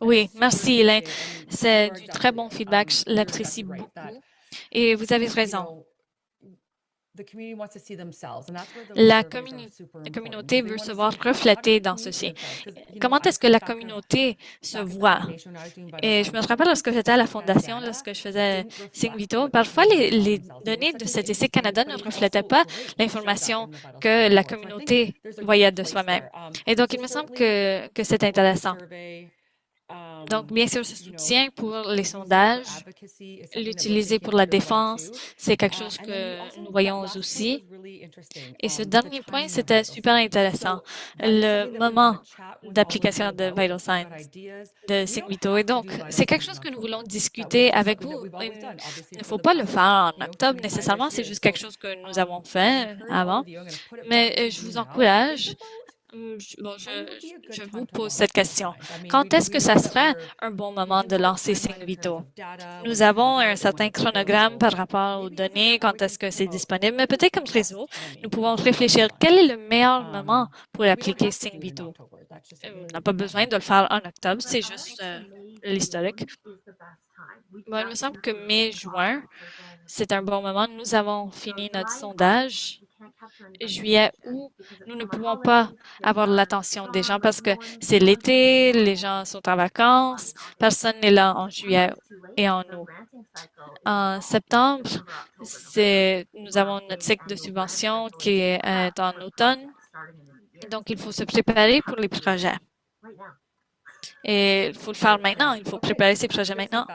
Oui, merci, Elaine. C'est du très bon feedback. Je l'apprécie beaucoup. Et vous avez raison. La communauté veut se voir reflétée dans ceci. Comment est-ce que la communauté se voit? Et je me rappelle lorsque j'étais à la Fondation, lorsque je faisais Singvito, parfois les données de Statistique Canada ne reflétaient pas l'information que la communauté voyait de soi-même. Et donc, il me semble que c'est intéressant. Donc, bien sûr, ce soutien pour les sondages, l'utiliser pour la défense, c'est quelque chose que nous voyons aussi. Et ce dernier point, c'était super intéressant. Le moment d'application de Vital Signs, de Singvito. Et donc, c'est quelque chose que nous voulons discuter avec vous. Il ne faut pas le faire en octobre nécessairement, c'est juste quelque chose que nous avons fait avant. Mais je vous encourage. Je vous pose cette question. Quand est-ce que ça serait un bon moment de lancer Singvito? Nous avons un certain chronogramme par rapport aux données, quand est-ce que c'est disponible, mais peut-être comme réseau, nous pouvons réfléchir quel est le meilleur moment pour appliquer Singvito. On n'a pas besoin de le faire en octobre, c'est juste l'historique. Bon, il me semble que mai-juin, c'est un bon moment. Nous avons fini notre sondage. Juillet, août, nous ne pouvons pas avoir l'attention des gens parce que c'est l'été, les gens sont en vacances, personne n'est là en juillet et en août. En septembre, nous avons notre cycle de subvention qui est en automne, donc il faut se préparer pour les projets. Et il faut le faire maintenant, il faut préparer ces projets maintenant.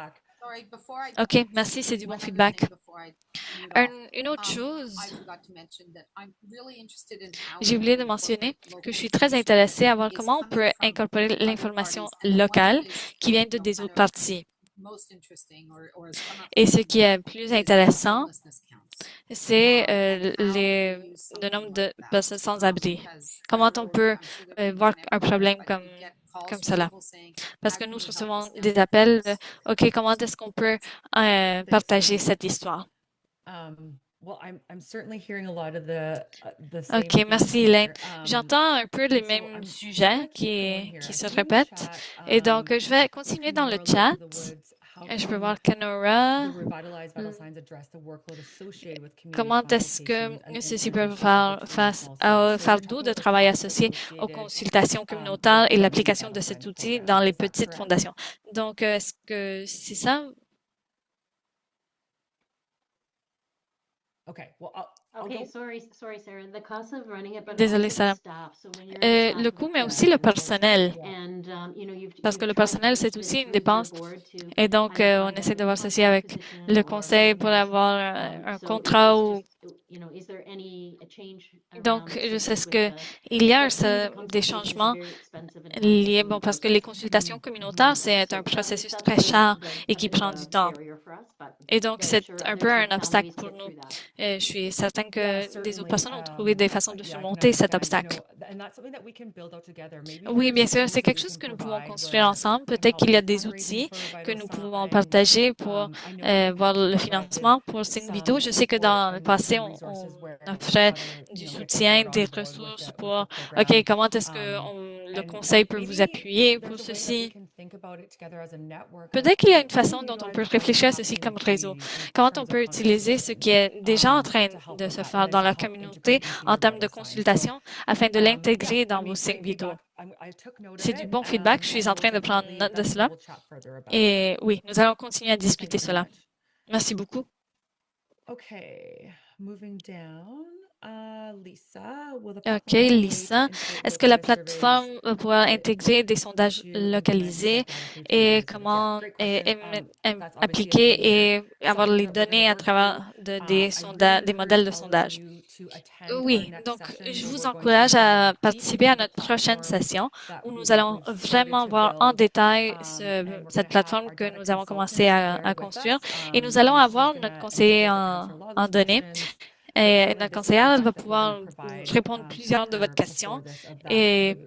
OK, merci, c'est du bon feedback. Une autre chose, j'ai oublié de mentionner que je suis très intéressée à voir comment on peut incorporer l'information locale qui vient des autres parties. Et ce qui est plus intéressant, c'est le nombre de personnes sans abri. Comment on peut voir un problème comme cela. Parce que nous recevons des appels de « OK, comment est-ce qu'on peut partager cette histoire? » I'm certainly hearing a lot of the same OK, themes merci, Elaine. here. J'entends un peu les and so mêmes I'm sujets gonna keep going qui here. se In the répètent. chat, Et donc, je vais continuer dans le Kenora chat. Woods, how Je peux can voir Kenora. the revitalized vital signs address the workload associated with community Comment est-ce que consultations and ceci peut implementation faire of the face small au cells? So we're fardeau talking de about the travail costs associé aux associated consultations communautaires et with the l'application de Vital cet Signs outil program. dans les Is that petites correct? fondations. Donc, est-ce que c'est ça? Okay, well, I'll Okay, go. sorry, Sarah. The cost of running it, but Désolée, also the Sarah. staff. So when you're a staff Le of coût, mais four aussi le people, personnel. and Parce you've que le tried to personnel, push c'est this aussi une with your dépense. board to Et donc, kind of on find essaie de a voir ceci contract avec position le or conseil pour finance. avoir un So contrat ou is there any change donc, around je sais with ce que the il y a community des consultations are changements very expensive and liés, time-consuming bon, parce que les process. consultations communautaires, c'est So un at least processus that's très what cher the et qui kind of prend du temps. barrier for us, but Et donc, I'm c'est sure un others peu un have found obstacle ways to pour get nous. through that. Je suis certaine Yeah, que des autres certainly. personnes ont trouvé des façons de Yeah, I can surmonter cet understand, obstacle. and that's something that we can build out together. Maybe Oui, bien there's sûr, tools c'est that quelque we chose can que nous pouvons provide construire where ensemble. can Peut-être help qu'il y a with des fundraising outils for que Vital nous pouvons Signs. partager pour I know in the voir past le we've financement provided pour Sign some Vito. Je sais que support dans le and passé, on resources where offrait other, du like the soutien, board des on board with ressources the pour, OK, program. comment est-ce que le And conseil peut vous maybe appuyer pour there's a way that we ceci? can think about it together as a network of Peut-être qu'il y a une how we façon dont on peut utilize what's réfléchir à ceci happening in comme the réseau. community in Comment on terms of peut utiliser ce qui est consultations, déjà en train to help de with se that, faire and then dans to la help communauté integrate into en your termes de Vital Signs. So, consultation afin de yeah, l'intégrer I dans mean, vos Sign great Vito. feedback. I took note of C'est du it, bon feedback. Je suis en and train we'll de prendre definitely, note de cela. we'll chat further about it. Et oui, nous allons continuer à Thank you discuter very cela. much. Merci beaucoup. Okay, moving down. Lisa, will the OK, platform have a way to Lisa, integrate est-ce que la localized plateforme surveys va pouvoir intégrer des sondages into the localisés Vital Signs et service? comment Great question. That's obviously a appliquer thing we're et avoir something les that we're données gonna à work travers through. des I really des modèles de encourage all of sondage? you to attend our Oui, next donc session je where vous we're going to encourage dive à deep participer à into the notre prochaine platform session that où nous we've allons started vraiment to voir en build. détail And we're cette gonna have plateforme our que data nous avons commencé consultant à there with construire us, et nous allons and she's avoir notre gonna conseiller engage us, answer a lot of en these données. questions. Et However, notre this is the conseillère elle va feedback that we're gonna pouvoir provide répondre plusieurs de after votre question, before this of that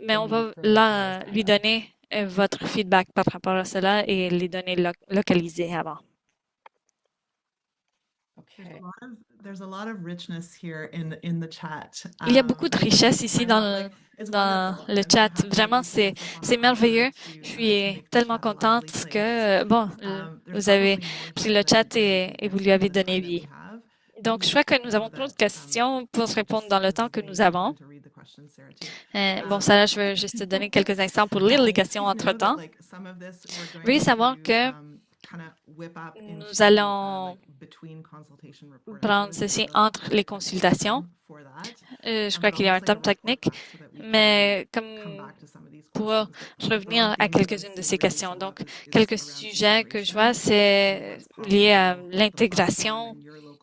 mais the on va need for là localized lui data. donner votre feedback par rapport à cela et les données localisées avant. Okay. There's a lot of richness here in the chat. Il y a beaucoup de richesse ici dans le chat. Vraiment, c'est merveilleux. Je suis tellement contente que, bon, vous avez pris le chat et vous lui avez donné vie. Donc, je crois que nous avons plein de questions pour répondre dans le temps que nous avons. Bon, Sarah, je vais juste te donner quelques instants pour lire les questions entre-temps. Veuillez savoir que nous allons prendre ceci entre les consultations. Je crois qu'il y a un terme technique, mais comme pour revenir à quelques-unes de ces questions. Donc, quelques sujets que je vois, c'est lié à l'intégration.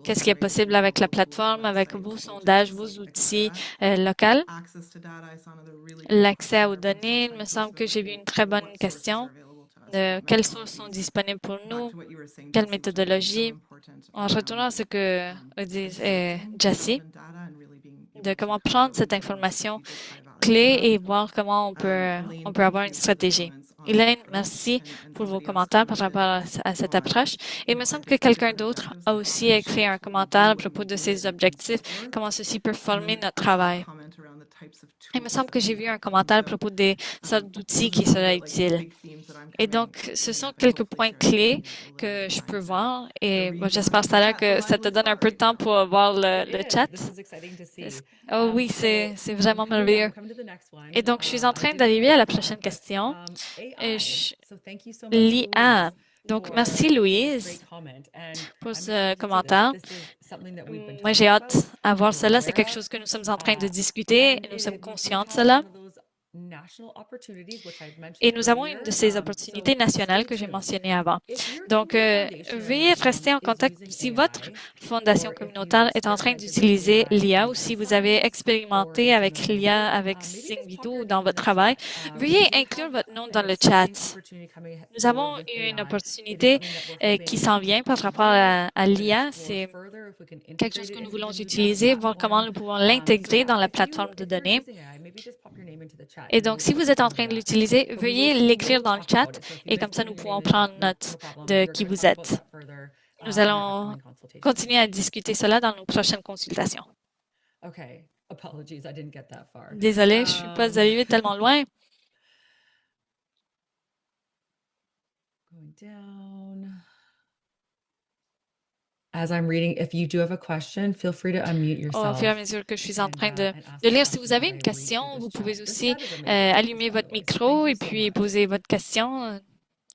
Qu'est-ce qui est possible avec la plateforme, avec vos sondages, vos outils locaux? L'accès aux données, il me semble que j'ai vu une très bonne question. Quelles sources sont disponibles pour nous? Quelle méthodologie? En retournant à ce que dit Jessie, de comment prendre cette information clé et voir comment on peut avoir une stratégie. Elaine, merci pour vos commentaires par rapport à cette approche. Il me semble que quelqu'un d'autre a aussi écrit un commentaire à propos de ces objectifs, comment ceci peut former notre travail. Il me semble que j'ai vu un commentaire à propos des sortes d'outils qui seraient utiles. Et donc, ce sont quelques points clés que je peux voir. Et bon, j'espère, Sarah, que ça te donne un peu de temps pour voir le chat. Oh oui, c'est vraiment merveilleux. Et donc, je suis en train d'arriver à la prochaine question. L'IA. Donc, merci Louise pour ce commentaire. Moi, j'ai hâte à voir cela. C'est quelque chose que nous sommes en train de discuter. Nous sommes conscients de cela. Et nous avons une de ces opportunités nationales que j'ai mentionnées avant. Donc, veuillez rester en contact si votre fondation communautaire est en train d'utiliser l'IA ou si vous avez expérimenté avec l'IA, avec Sign Vito ou dans votre travail. Veuillez inclure votre nom dans le chat. Nous avons une opportunité qui s'en vient par rapport à l'IA. C'est quelque chose que nous voulons utiliser, voir comment nous pouvons l'intégrer dans la plateforme de données. Et donc, si vous êtes en train de l'utiliser, veuillez l'écrire dans le chat et comme ça, nous pouvons prendre note de qui vous êtes. nous in our allons upcoming consultation. continuer à discuter cela dans nos prochaines consultations. Okay, apologies, I didn't get that far. Désolée, je suis pas arrivée tellement loin. Going down. As I'm reading, if you do have a question, feel free to unmute Au fur et à yourself. mesure que je suis en train and de ask lire, the si vous question avez as une I read question, through vous this pouvez chat. This aussi chat is amazing. allumer It's votre fabulous. micro Thank et you so puis much. poser votre question.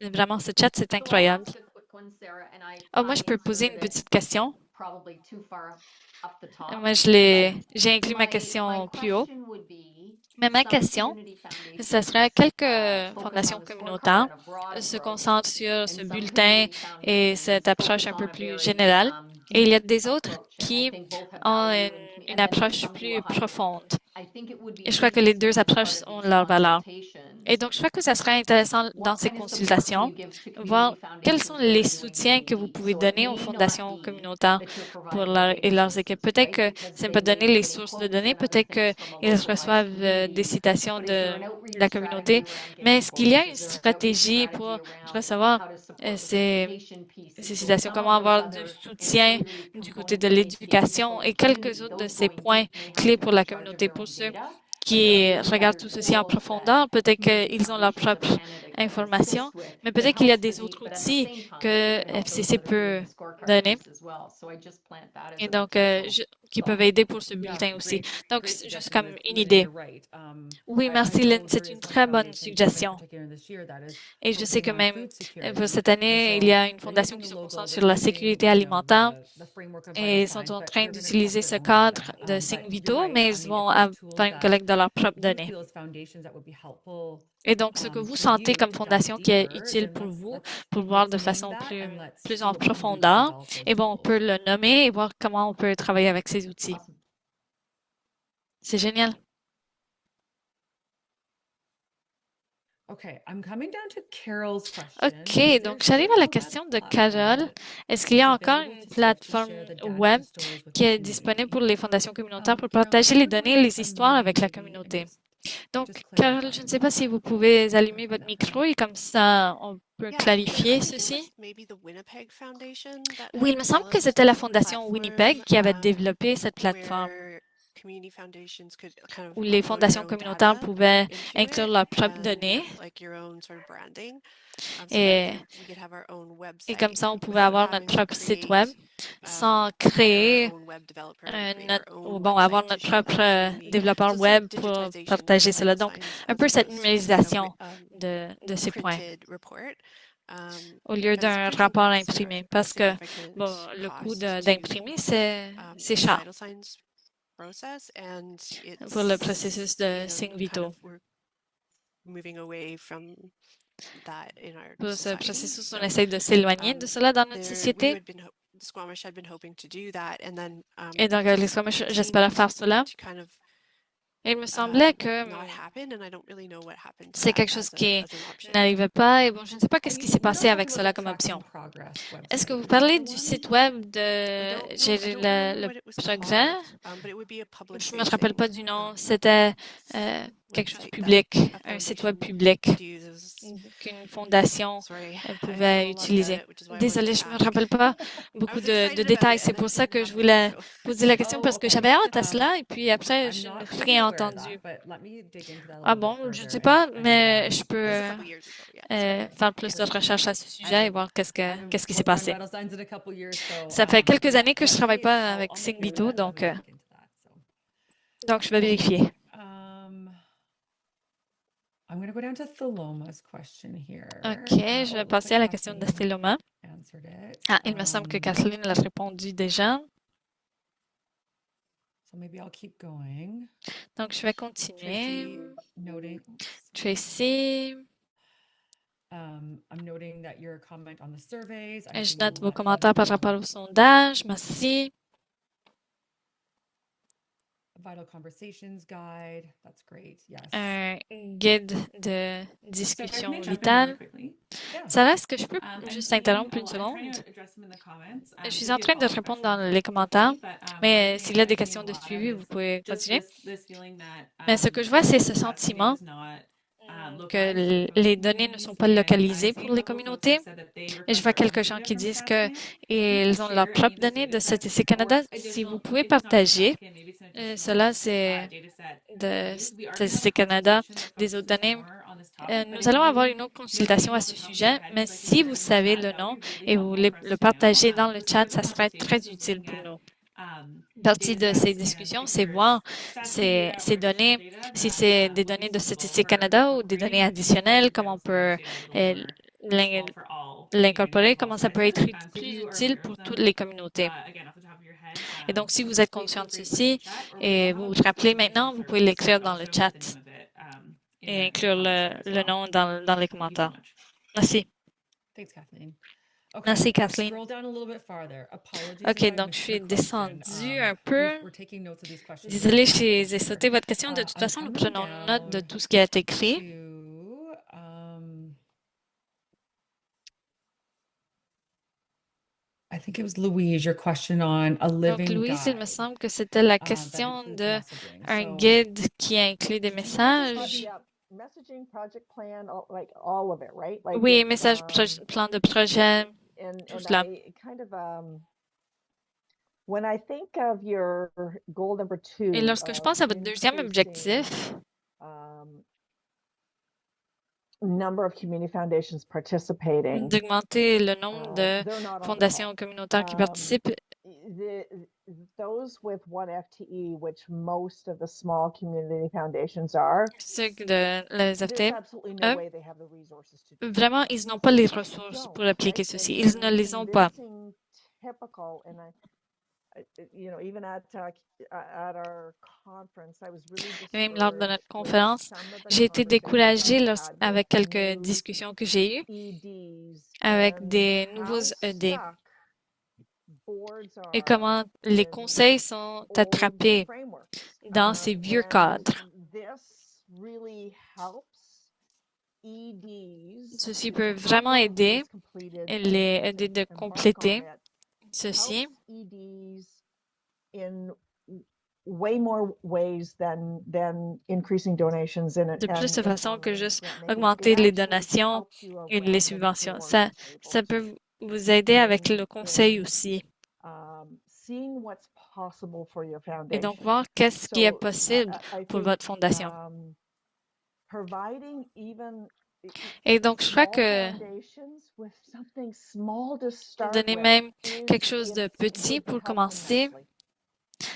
Vraiment, ce chat, c'est So I'll incroyable. ask a quick one, Sarah, and I Moi, je peux poser une inserted it petite question. probably too far up the top. Moi, j'ai inclus ma My question plus haut. question would be, Mais ma some question, community ce foundations, serait quelques focus on fondations the communautaires scorecard and a broad se approach, concentrent sur and ce some bulletin community et foundations cette approche focus un on peu a plus very, générale. Et il y a des autres approach, and I qui think both have ont value, une and then approche some do plus a hybrid. profonde. I think it would be Et je crois que les deux interesting as part approches of ont these leur valeur. consultations, Et donc, je crois que ça serait intéressant dans what ces kind of support can consultations, you give to voir community quels sont foundations that les are doing soutiens que vous community? pouvez So it donner aux may not fondations be communautaires that you're pour providing leur, the et leurs data équipes. sources, Peut-être right? que Because c'est they pas may donner be les getting sources de quotes données, and other peut-être things from a qu'ils localized reçoivent des community. citations But is there de an outreach la communauté. strategy around Mais getting est-ce qu'il y a quotes? une Is there an outreach stratégie strategy pour around recevoir how to support the ces certification piece? And so citations? some Comment of those avoir du other soutien ancillary du côté de components that may feed into l'éducation the et quelques community, autres de those ces going points deep may have clés to pour be la in charge of communauté. their Pour own ceux data, but qui there may be regardent other tout ceci en tools that profondeur, peut-être Community qu'ils ont leur Foundations of propre Canada can information, assist with mais that peut-être qu'il y a helps des the autres need, but at the outils same time, que it helps those FCC that are doing peut the scorecard donner piece as well. So I just plant that as et a donc potential qui peuvent thought. aider pour ce Yeah, bulletin aussi. great, Donc, great c'est juste suggestion, comme Liz. une Lynn, idée. you're right. Oui, I merci, know Lynn. there C'est is une one très bonne foundation, even suggestion. particularly this year, that is Et je sais que focusing on même food pour security. cette And année, il y a so une they're fondation using qui the se logo, concentre they're sur la using, sécurité you know, alimentaire the framework of et Vital sont Signs, en but train they're going to come up d'utiliser with ce their own cadre data. de But signes you're vitaux, right. mais I ils mean, vont if there's faire tools une that collecte de leurs propres you données. feel as foundations that would be helpful Et donc, ce que vous for sentez you comme to dive fondation qui est deeper, utile then pour vous, let's pour voir de name façon that plus, and let's plus see en what we can do to profondeur, develop those et bon, on tools. peut le nommer et voir comment on peut travailler avec ces outils. Awesome. C'est génial. Okay, I'm coming down to Carol's question. OK, Is there donc j'arrive à still la a question de platform Carole. that Est-ce qu'il y a is encore available une to plateforme share the data web and stories with qui the est disponible pour community? les fondations communautaires pour Carol, partager if les you wouldn't données et mind les histoires avec la unmuting and communauté? just Donc, just Carole, je ne clarifying sais pas si vous that. pouvez allumer Clarifying votre that for micro me. et comme ça, on peut Yeah, clarifier I think it ceci. was maybe the Winnipeg Foundation that Oui, had il me semble que developed c'était la a fondation Winnipeg qui avait platform développé cette plateforme where community foundations could kind of où les upload their fondations own communautaires data pouvaient into inclure it leurs propres and données have like your own sort of branding. So that et, we could have our own et comme website ça, on pouvait without avoir having notre to propre site web create, sans hire our créer own web developer and create our own ou bon, avoir website to notre share that propre with the community. développeur So it's sort web of pour digitization partager of cela. Vital Donc, Signs un as peu cette opposed to numérisation de ces points printed report. au lieu Because d'un printing rapport costs are imprimé a parce que significant bon, le coût cost to d'imprimer, c'est the cher Vital Signs process, and pour le it's, processus de signes kind vitaux. of we're moving away from that in our Pour ce society. processus, on So essaie de s'éloigner de cela dans notre we société. had been Squamish had been hoping to do that, and then Et donc, it les just Squamish, j'espérais faire cela. to kind of Et il me semblait que not happen, and I don't really know what happened to c'est that quelque chose qui as an option. n'arrivait pas. Et bon, je ne sais pas qu'est-ce I qui mean, s'est we're passé not avec talking cela about the comme Tracking option. Progress Est-ce que website. vous Is that parlez the du one? site web I de don't gérer remember le what it was progrès? called, but it would be a public Je me rappelle pas du nom. facing C'était quelque chose de website public, that a un site web foundation public could use. qu'une fondation Sorry, I don't pouvait know a lot utiliser. about it, which is why I wanted Désolée, to je me ask. rappelle pas I beaucoup was de excited about détails. it, C'est and pour then ça it que didn't je happen, voulais so. poser la question Oh, parce que okay. j'avais hâte à cela et puis après, I'm je not n'ai fully rien aware of entendu. that, but let me dig into that a Ah little bon, bit je ne further sais pas, and, mais je It peux was a couple years ago, yeah. faire plus de recherches à ce sujet et voir qu'est-ce qui s'est worked on passé. Vital Signs in a couple years, so, Ça fait quelques yeah, années que je travaille let me- pas I'll avec make Signes note of Vitaux, that and donc let me look into that, so. je vais vérifier. I'm going to go down to Thaloma's question here. OK, je vais looks passer like à la question de Kathleen Theloma. answered it. Ah, il me semble que Kathleen l'a répondu déjà. So maybe I'll keep going. Donc, je vais continuer. Tracy noting. Tracy, I'm noting that your comment on the surveys. I je see note vos much commentaires par better rapport au sondage. Merci. Vital Conversations Guide. That's great. Yes. Un guide de So if I discussion may jump in really vitale. quickly. Yeah. Sarah, est-ce que je peux I'm juste thinking- interrompre une I'm trying seconde? to address them in the comments. Je suis Maybe en a train de follow-up répondre question dans les commentaires, for Tracy, but, mais one s'il thing y a des I've seen questions a de lot suivi, is vous pouvez just continuer. this feeling that, Mais ce que je vois, c'est ce that funding sentiment is not, que les données ne sont pas localisées pour les communautés. Et je vois quelques gens qui disent qu'ils ont leurs propres données de Statistique Canada. Si vous pouvez partager, cela c'est de Statistique Canada, des autres données. Nous allons avoir une autre consultation à ce sujet, mais si vous savez le nom et vous voulez le partager dans le chat, ça serait très utile pour nous. Partie de ces discussions, c'est voir ces données, si c'est des données de Statistique Canada ou des données additionnelles, comment on peut l'incorporer, comment ça peut être plus utile pour toutes les communautés. Et donc, si vous êtes conscient de ceci et vous vous rappelez maintenant, vous pouvez l'écrire dans le chat et inclure le nom dans les commentaires. Merci. Thanks, Kathleen. Okay, Merci, I'll Kathleen. scroll down a little bit farther. Apologies OK, if I donc je missed suis your question. descendue un peu. We're taking notes of these questions. Désolée, j'ai sauté votre question. De toute I'm façon, nous coming prenons note de down tout ce qui a été écrit. to, I think it was Louise, your question on a Donc, living Louise, il me guide, semble que c'était la that question includes de messaging. un So, guide qui inclut des Not messages. yeah, messaging, project plan, like all of it, right? Like Oui, it's, message, plan de projet, tout and cela. I kind of when I think of your goal number Et 2 lorsque je pense à votre deuxième objectif, um, number of community foundations participating, d'augmenter le nombre de they're not on the fondations call. communautaires qui Um, participent, Those with one FTE, which most of the small community foundations are, ceux de les there's FT, absolutely no way they have the resources to do vraiment, ils n'ont pas les ressources pour appliquer ceci. Ils ne les ont pas. Typical, and you know, even at our conference, I was really Même lors de discouraged notre with conférence, some of the j'ai été découragée conversations I've had avec with quelques new discussions que j'ai eues EDs avec and des how nouveaux ED stuck boards et are comment les in conseils sont old attrapés frameworks. dans ces vieux And cadres. this really helps EDs Ceci to peut have vraiment those aider goals completed les and aider de embark on compléter it. ceci Helps EDs in way more ways than increasing donations de plus de façon que juste augmenter augmenter les donations et les subventions. Ça peut vous aider avec le conseil aussi. Et donc, voir qu'est-ce qui est possible pour votre fondation. Et donc, je crois que donner même quelque chose de petit pour commencer,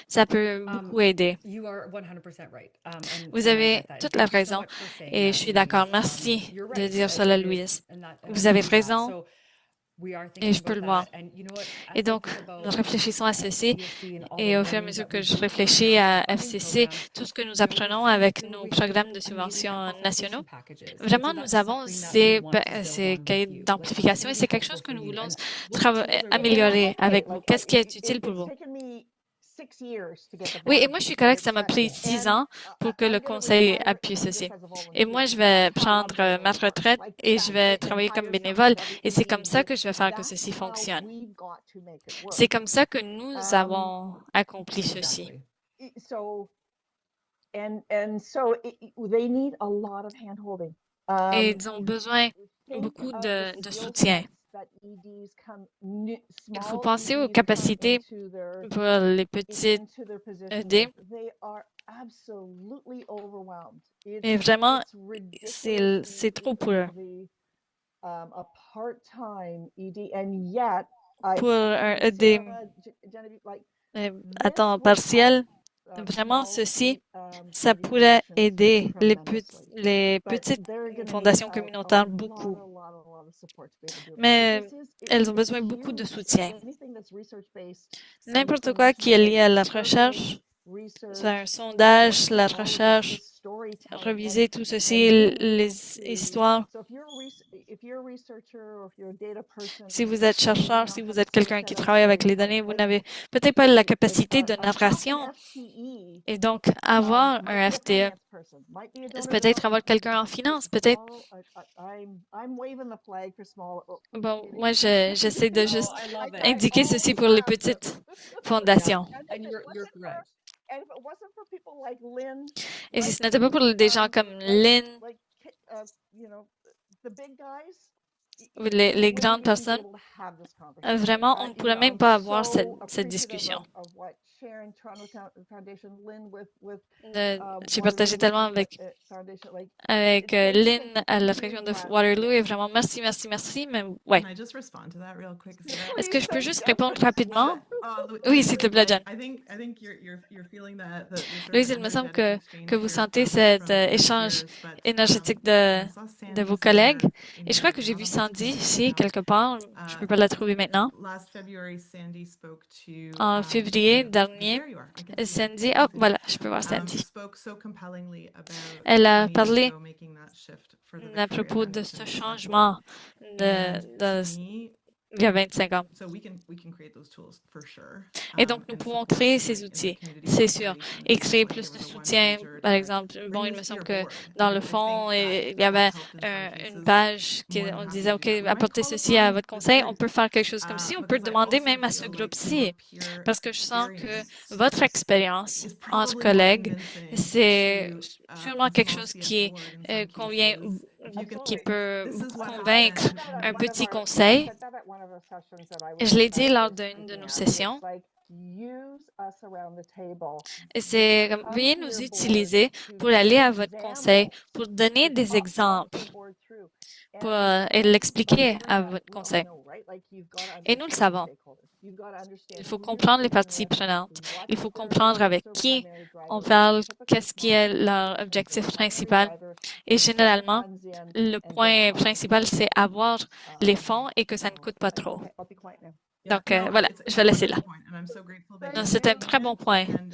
ça peut beaucoup aider. You are 100% right. And Vous I avez get that. toute And la thank you so raison much for saying et that, je suis Louise. d'accord. Merci You're de right. dire cela, Louise. Vous avez raison. So we are Et thinking je peux about le voir. that. And you know what? As Et we donc, think about nous réfléchissons à ceci. FCC and all Et the au fur et à learning mesure that que we je do through réfléchis our à funding FCC, programs, tout ce que nous you know, apprenons we've avec seen nos we programmes de have subvention amazing nationaux, application packages. And vraiment, so nous that's avons something that ces, we want to build ces on cahiers with you. Like, d'amplification what et would c'est be quelque chose helpful que for nous you? voulons And what tools are you améliorer looking avec vous. Qu'est-ce qui est utile pour vous? Oui, et moi, je suis correcte, ça m'a pris 6 ans pour que le conseil appuie ceci. Et moi, je vais prendre ma retraite et je vais travailler comme bénévole. Et c'est comme ça que je vais faire que ceci fonctionne. C'est comme ça que nous avons accompli ceci. Exactly. Et ils ont besoin beaucoup de soutien. Il faut penser aux capacités pour les petites ED. Et vraiment, c'est trop pour eux. Pour un ED à temps partiel, vraiment, ceci, ça pourrait aider les petites fondations communautaires beaucoup. Mais elles ont besoin beaucoup de soutien. N'importe quoi qui est lié à la recherche, faire un sondage, la recherche, reviser tout ceci, les histoires. Si vous êtes chercheur, si vous êtes quelqu'un qui travaille avec les données, vous n'avez peut-être pas la capacité de narration. Et donc, avoir un FTE, c'est peut-être avoir quelqu'un en finance, peut-être. Bon, moi, j'essaie de juste Oh, I love it. indiquer ceci pour les petites fondations. And you're correct. Et si ce n'était pas pour des gens comme Lynn, the big guys, les we grandes wouldn't even be personnes, able to have this conversation. vraiment, on ne pourrait même I'm pas avoir cette so cette appreciative discussion. of what Sharon, Toronto Foundation, Lynn with J'ai partagé Waterloo tellement avec Foundation, like avec it's been Lynn à la région de fantastic. Waterloo et vraiment merci, merci, merci. Mais ouais, Can I just respond to that real quick? est-ce que je peux Please, juste thank you. répondre rapidement? Louise, Oui, s'il te plaît, Jen. I think you're feeling the sort of Louise, il me semble energetic que vous exchange sentez here cet from échange peers, but, énergétique I saw de Sandy vos somewhere collègues. in Et je your crois que j'ai vu anonymous Sandy comment ici now. quelque part. Je peux pas la trouver maintenant. Last February, Sandy spoke to En février there dernier, you are. I can see you. Sandy, I oh can see you. voilà, je peux voir Sandy. Spoke so compellingly about Elle a 20 years parlé ago making that shift for the à Victoria propos de Foundation ce to start changement forward. de, And de to me, il y a 25 ans. so we can create those tools for sure. Et donc, nous And pouvons support créer in ces the outils, community c'est sûr, collaboration. et It créer felt like plus there de was a soutien. one-pager Par to exemple, bon, bring il me this to semble your que board. dans And le I fond, think il y that avait helped in some une cases. page qui More than on happy disait, to OK, do that. We might apportez call ceci à upon votre this conseil, on group, peut faire quelque chose comme ci, on peut because I demander also même à feel ce like groupe-ci, your peer parce que je sens que experience votre expérience is entre probably more collègues, convincing c'est to sûrement quelque small chose CF qui board in some convient, cases. If you can qui Absolutely. peut this is what convaincre happened That at un one of petit our, I conseil. said that at one of our sessions that I was Je l'ai that I dit lors was d'une de speaking nos at. sessions. It's like use us around the table. Et c'est comme, Come veuillez to nous your board utiliser to pour give aller à votre conseil, examples, pour donner to des walk exemples, your board through. pour, And et like l'expliquer à Brenda, votre we all conseil. know, right? Like you've got to Et nous le understand your savons. stakeholders. You've got to understand Il faut who you're comprendre les speaking parties with, prenantes. Il faut what's their comprendre avec their qui primary on driver. parle, Typically, qu'est-ce qui est small leur organizations, objectif their primary principal. driver Et is to get the généralement, funds in le and don't point cost principal, c'est avoir les um, fonds et que ça ne coûte pas trop. okay, I'll be quiet now. Yeah, Donc, no, voilà, it's je a vais laisser là. wonderful point, and I'm so grateful that Non, you c'est un made très bon it, point. and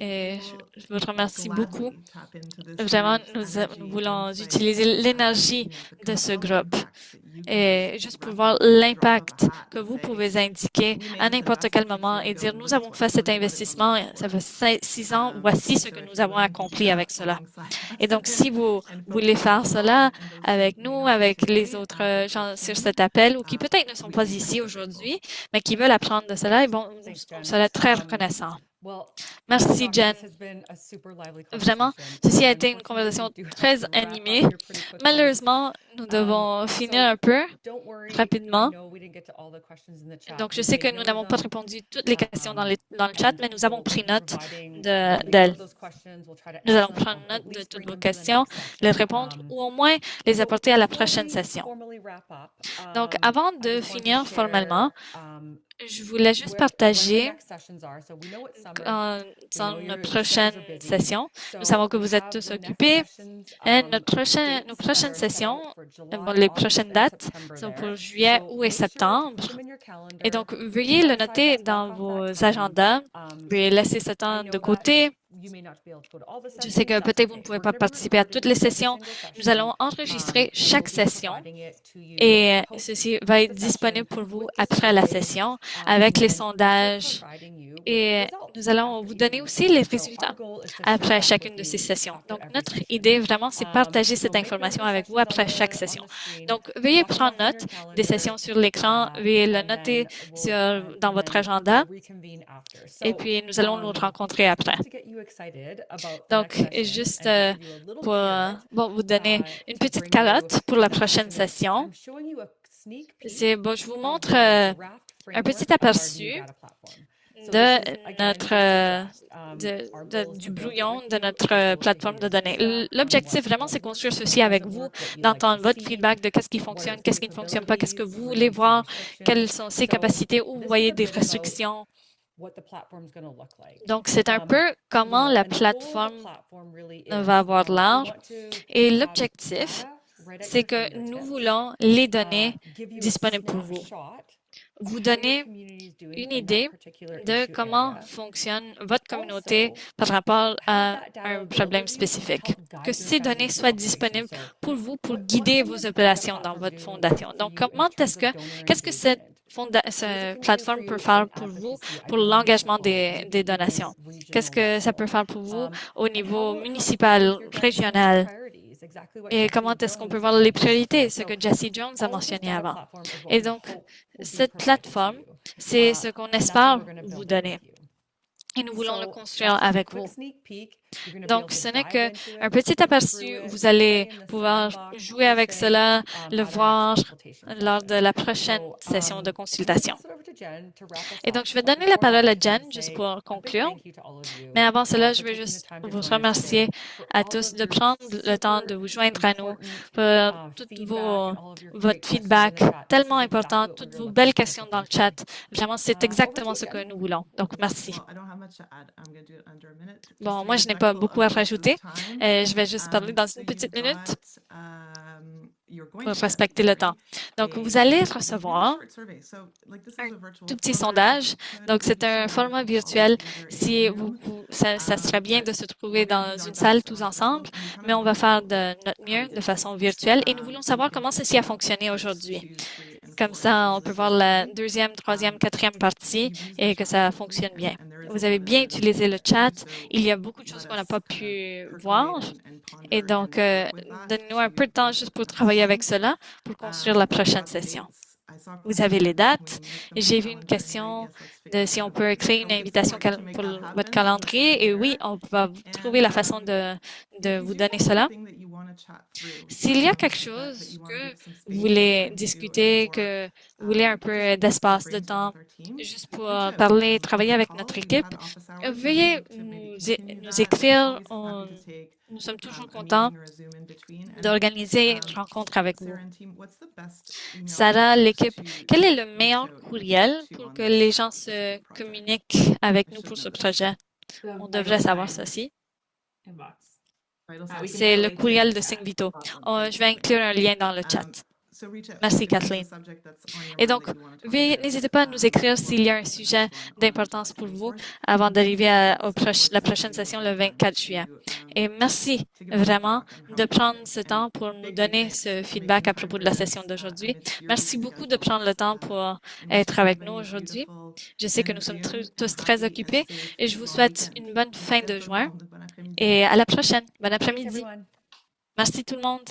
Et we will je vous remercie beaucoup. gladly tap into this Vraiment, group's nous energy, voulons insight, utiliser l'énergie the de ce compelling groupe. impacts that you can Et just juste pour wrap voir up at the drop of a l'impact hat que and vous say, pouvez indiquer "We made à this n'importe investment quel 6 moment years et ago, dire, and nous look avons at fait what cet we're moving investissement, ça forward." fait 6 ans, voici ce que nous avons accompli avec cela. alongside Et donc, us si vous and voulez folks faire on the cela call and those avec who may nous, not be avec today, les autres but gens sur listening, cet appel ou qui peut-être ne sont we'd pas be ici ever grateful. aujourd'hui, mais qui veulent apprendre de cela, et bon, Thanks, on Jen. serait très reconnaissant. Well, Merci, gosh, Jen. this has been a super lively Vraiment, conversation. ceci a été une Unfortunately, we conversation do have très to wrap up animée. here pretty quickly. Malheureusement, nous devons finir un peu Don't worry, I rapidement. know we didn't get to all the questions in the chat. Donc, je We sais que made nous note n'avons of pas them. répondu toutes les questions dans le chat, And mais nous avons we'll pris be note providing d'elles. those questions. We'll try to Nous allons answer them, prendre at note de least toutes bring vos them to the questions, next les session. répondre ou au moins les apporter à la Before prochaine we session. formally wrap up, Donc, I avant just de wanted to finir share, formellement, je voulais juste when the partager next sessions are. So we know it's summer. dans your notre schedules prochaine are busy. session. So Nous savons que we vous êtes have tous the next occupés. sessions, Et nos dates prochaines that are set sessions, out for July, les August, prochaines and dates September sont there. pour juillet, So août et make sure to septembre. put them in your calendar. Et donc, Keep veuillez le aside noter that, dans block off vos that time. agendas. Veuillez laisser ce I temps know de that côté. you may not be able to go to all the Je sais sessions, que that's peut-être vous ne okay. pouvez We're pas gonna be participer à toutes les recording every sessions. single Nous session, allons enregistrer and chaque we'll be session providing it to you et post ceci va être the disponible session pour vous with the après la surveys, session avec les and also sondages providing you with et results nous allons after vous each donner of the aussi les sessions. So résultats our goal is to share après back chacune with de you ces sessions. after Donc, every notre session. idée vraiment, c'est partager So cette make note of information the avec vous sessions après chaque on session. the screen. Donc, veuillez Block them prendre off in your note des calendar, sessions sur l'écran, veuillez le and noter then dans votre agenda reconvene after. et So, puis nous allons nous rencontrer après. just to get you excited about the Donc, next session juste and give you a little pour carrot, bon, vous donner une to petite bring you carotte pour la to the prochaine session is session. I'm showing you a sneak peek C'est bon, je vous of montre the draft un petit framework of our aperçu new data platform. So de this is, again, notre just a draft. Our goal is du to build it brouillon with de you, notre to hear plateforme de your données. feedback on L'objectif vraiment, c'est construire ceci avec vous, d'entendre votre feedback de qu'est-ce qui fonctionne, qu'est-ce qui ne fonctionne pas, qu'est-ce que vous voulez voir, quelles sont ses capacités, où vous voyez des restrictions. Donc, c'est un peu comment la plateforme va avoir l'air. Et l'objectif, c'est que nous voulons les données disponibles pour vous. Vous donner une idée de comment fonctionne votre communauté par rapport à un problème spécifique. Que ces données soient disponibles pour vous, pour guider vos opérations dans votre fondation. Donc, qu'est-ce que cette plateforme peut faire pour vous pour l'engagement des donations? Qu'est-ce que ça peut faire pour vous au niveau municipal, régional? Et comment est-ce qu'on peut voir les priorités, ce que Jesse Jones a mentionné avant. Et donc, cette plateforme, c'est ce qu'on espère vous donner. Et nous voulons le construire avec vous. You're gonna be able Donc, to ce n'est dive que into un it, petit click aperçu. through it, Vous allez play in the pouvoir sandbox, jouer avec participate, cela, le at our voir next consultation lors de session. la prochaine So, session de I'm gonna consultation. pass it over to Jen to wrap us Et donc, up. je vais But donner la before parole that, à I just wanna Jen juste say pour a big conclure. thank you to all of you, Mais avant cela, for je veux taking the juste time to vous join us today, remercier for à all tous of de your prendre le temps de super vous joindre à nous, important pour tout feedback and all of your great votre questions in feedback the chat. This tellement is exactly important, what we toutes were vos looking belles for questions dans le today. chat. Vraiment, c'est Over to exactement you, ce que Jen. nous voulons. Donc, merci. Well, I don't have much to add. I'm going to do it under a minute. Just Bon, to moi, be je n'ai pas respectful beaucoup à of folks' rajouter. time. Je vais juste parler dans So une you petite minute got, you're going pour to get, respecter le temps. Donc, vous allez recevoir un tout petit sondage. Donc, c'est un format virtuel. Si ça serait bien de se trouver dans une salle tous ensemble, mais on va faire de notre mieux de façon virtuelle et nous voulons savoir comment ceci a fonctionné aujourd'hui. Comme ça, on peut voir la deuxième, troisième, quatrième partie et que ça fonctionne bien. Vous avez bien utilisé le chat. Il y a beaucoup de choses qu'on n'a pas pu voir. Et donc, donnez-nous un peu de temps juste pour travailler avec cela, pour construire la prochaine session. Vous avez les dates. J'ai vu une question de si on peut créer une invitation pour votre calendrier. Et oui, on va trouver la façon de vous donner cela. S'il y a quelque chose que vous voulez discuter, que vous voulez un peu d'espace, de temps, juste pour parler, travailler avec notre équipe, veuillez nous écrire. Nous sommes toujours contents d'organiser une rencontre avec vous. Sarah, l'équipe, quel est le meilleur courriel pour que les gens se communiquent avec nous pour ce projet? On devrait savoir ceci. C'est le courriel de Singvito. Je vais inclure un lien dans le chat. Merci, Kathleen. Et donc, n'hésitez pas à nous écrire s'il y a un sujet d'importance pour vous avant d'arriver à la prochaine session le 24 juillet. Et merci vraiment de prendre ce temps pour nous donner ce feedback à propos de la session d'aujourd'hui. Merci beaucoup de prendre le temps pour être avec nous aujourd'hui. Je sais que nous sommes tous très occupés et je vous souhaite une bonne fin de juin et à la prochaine. Bon après-midi. Merci tout le monde.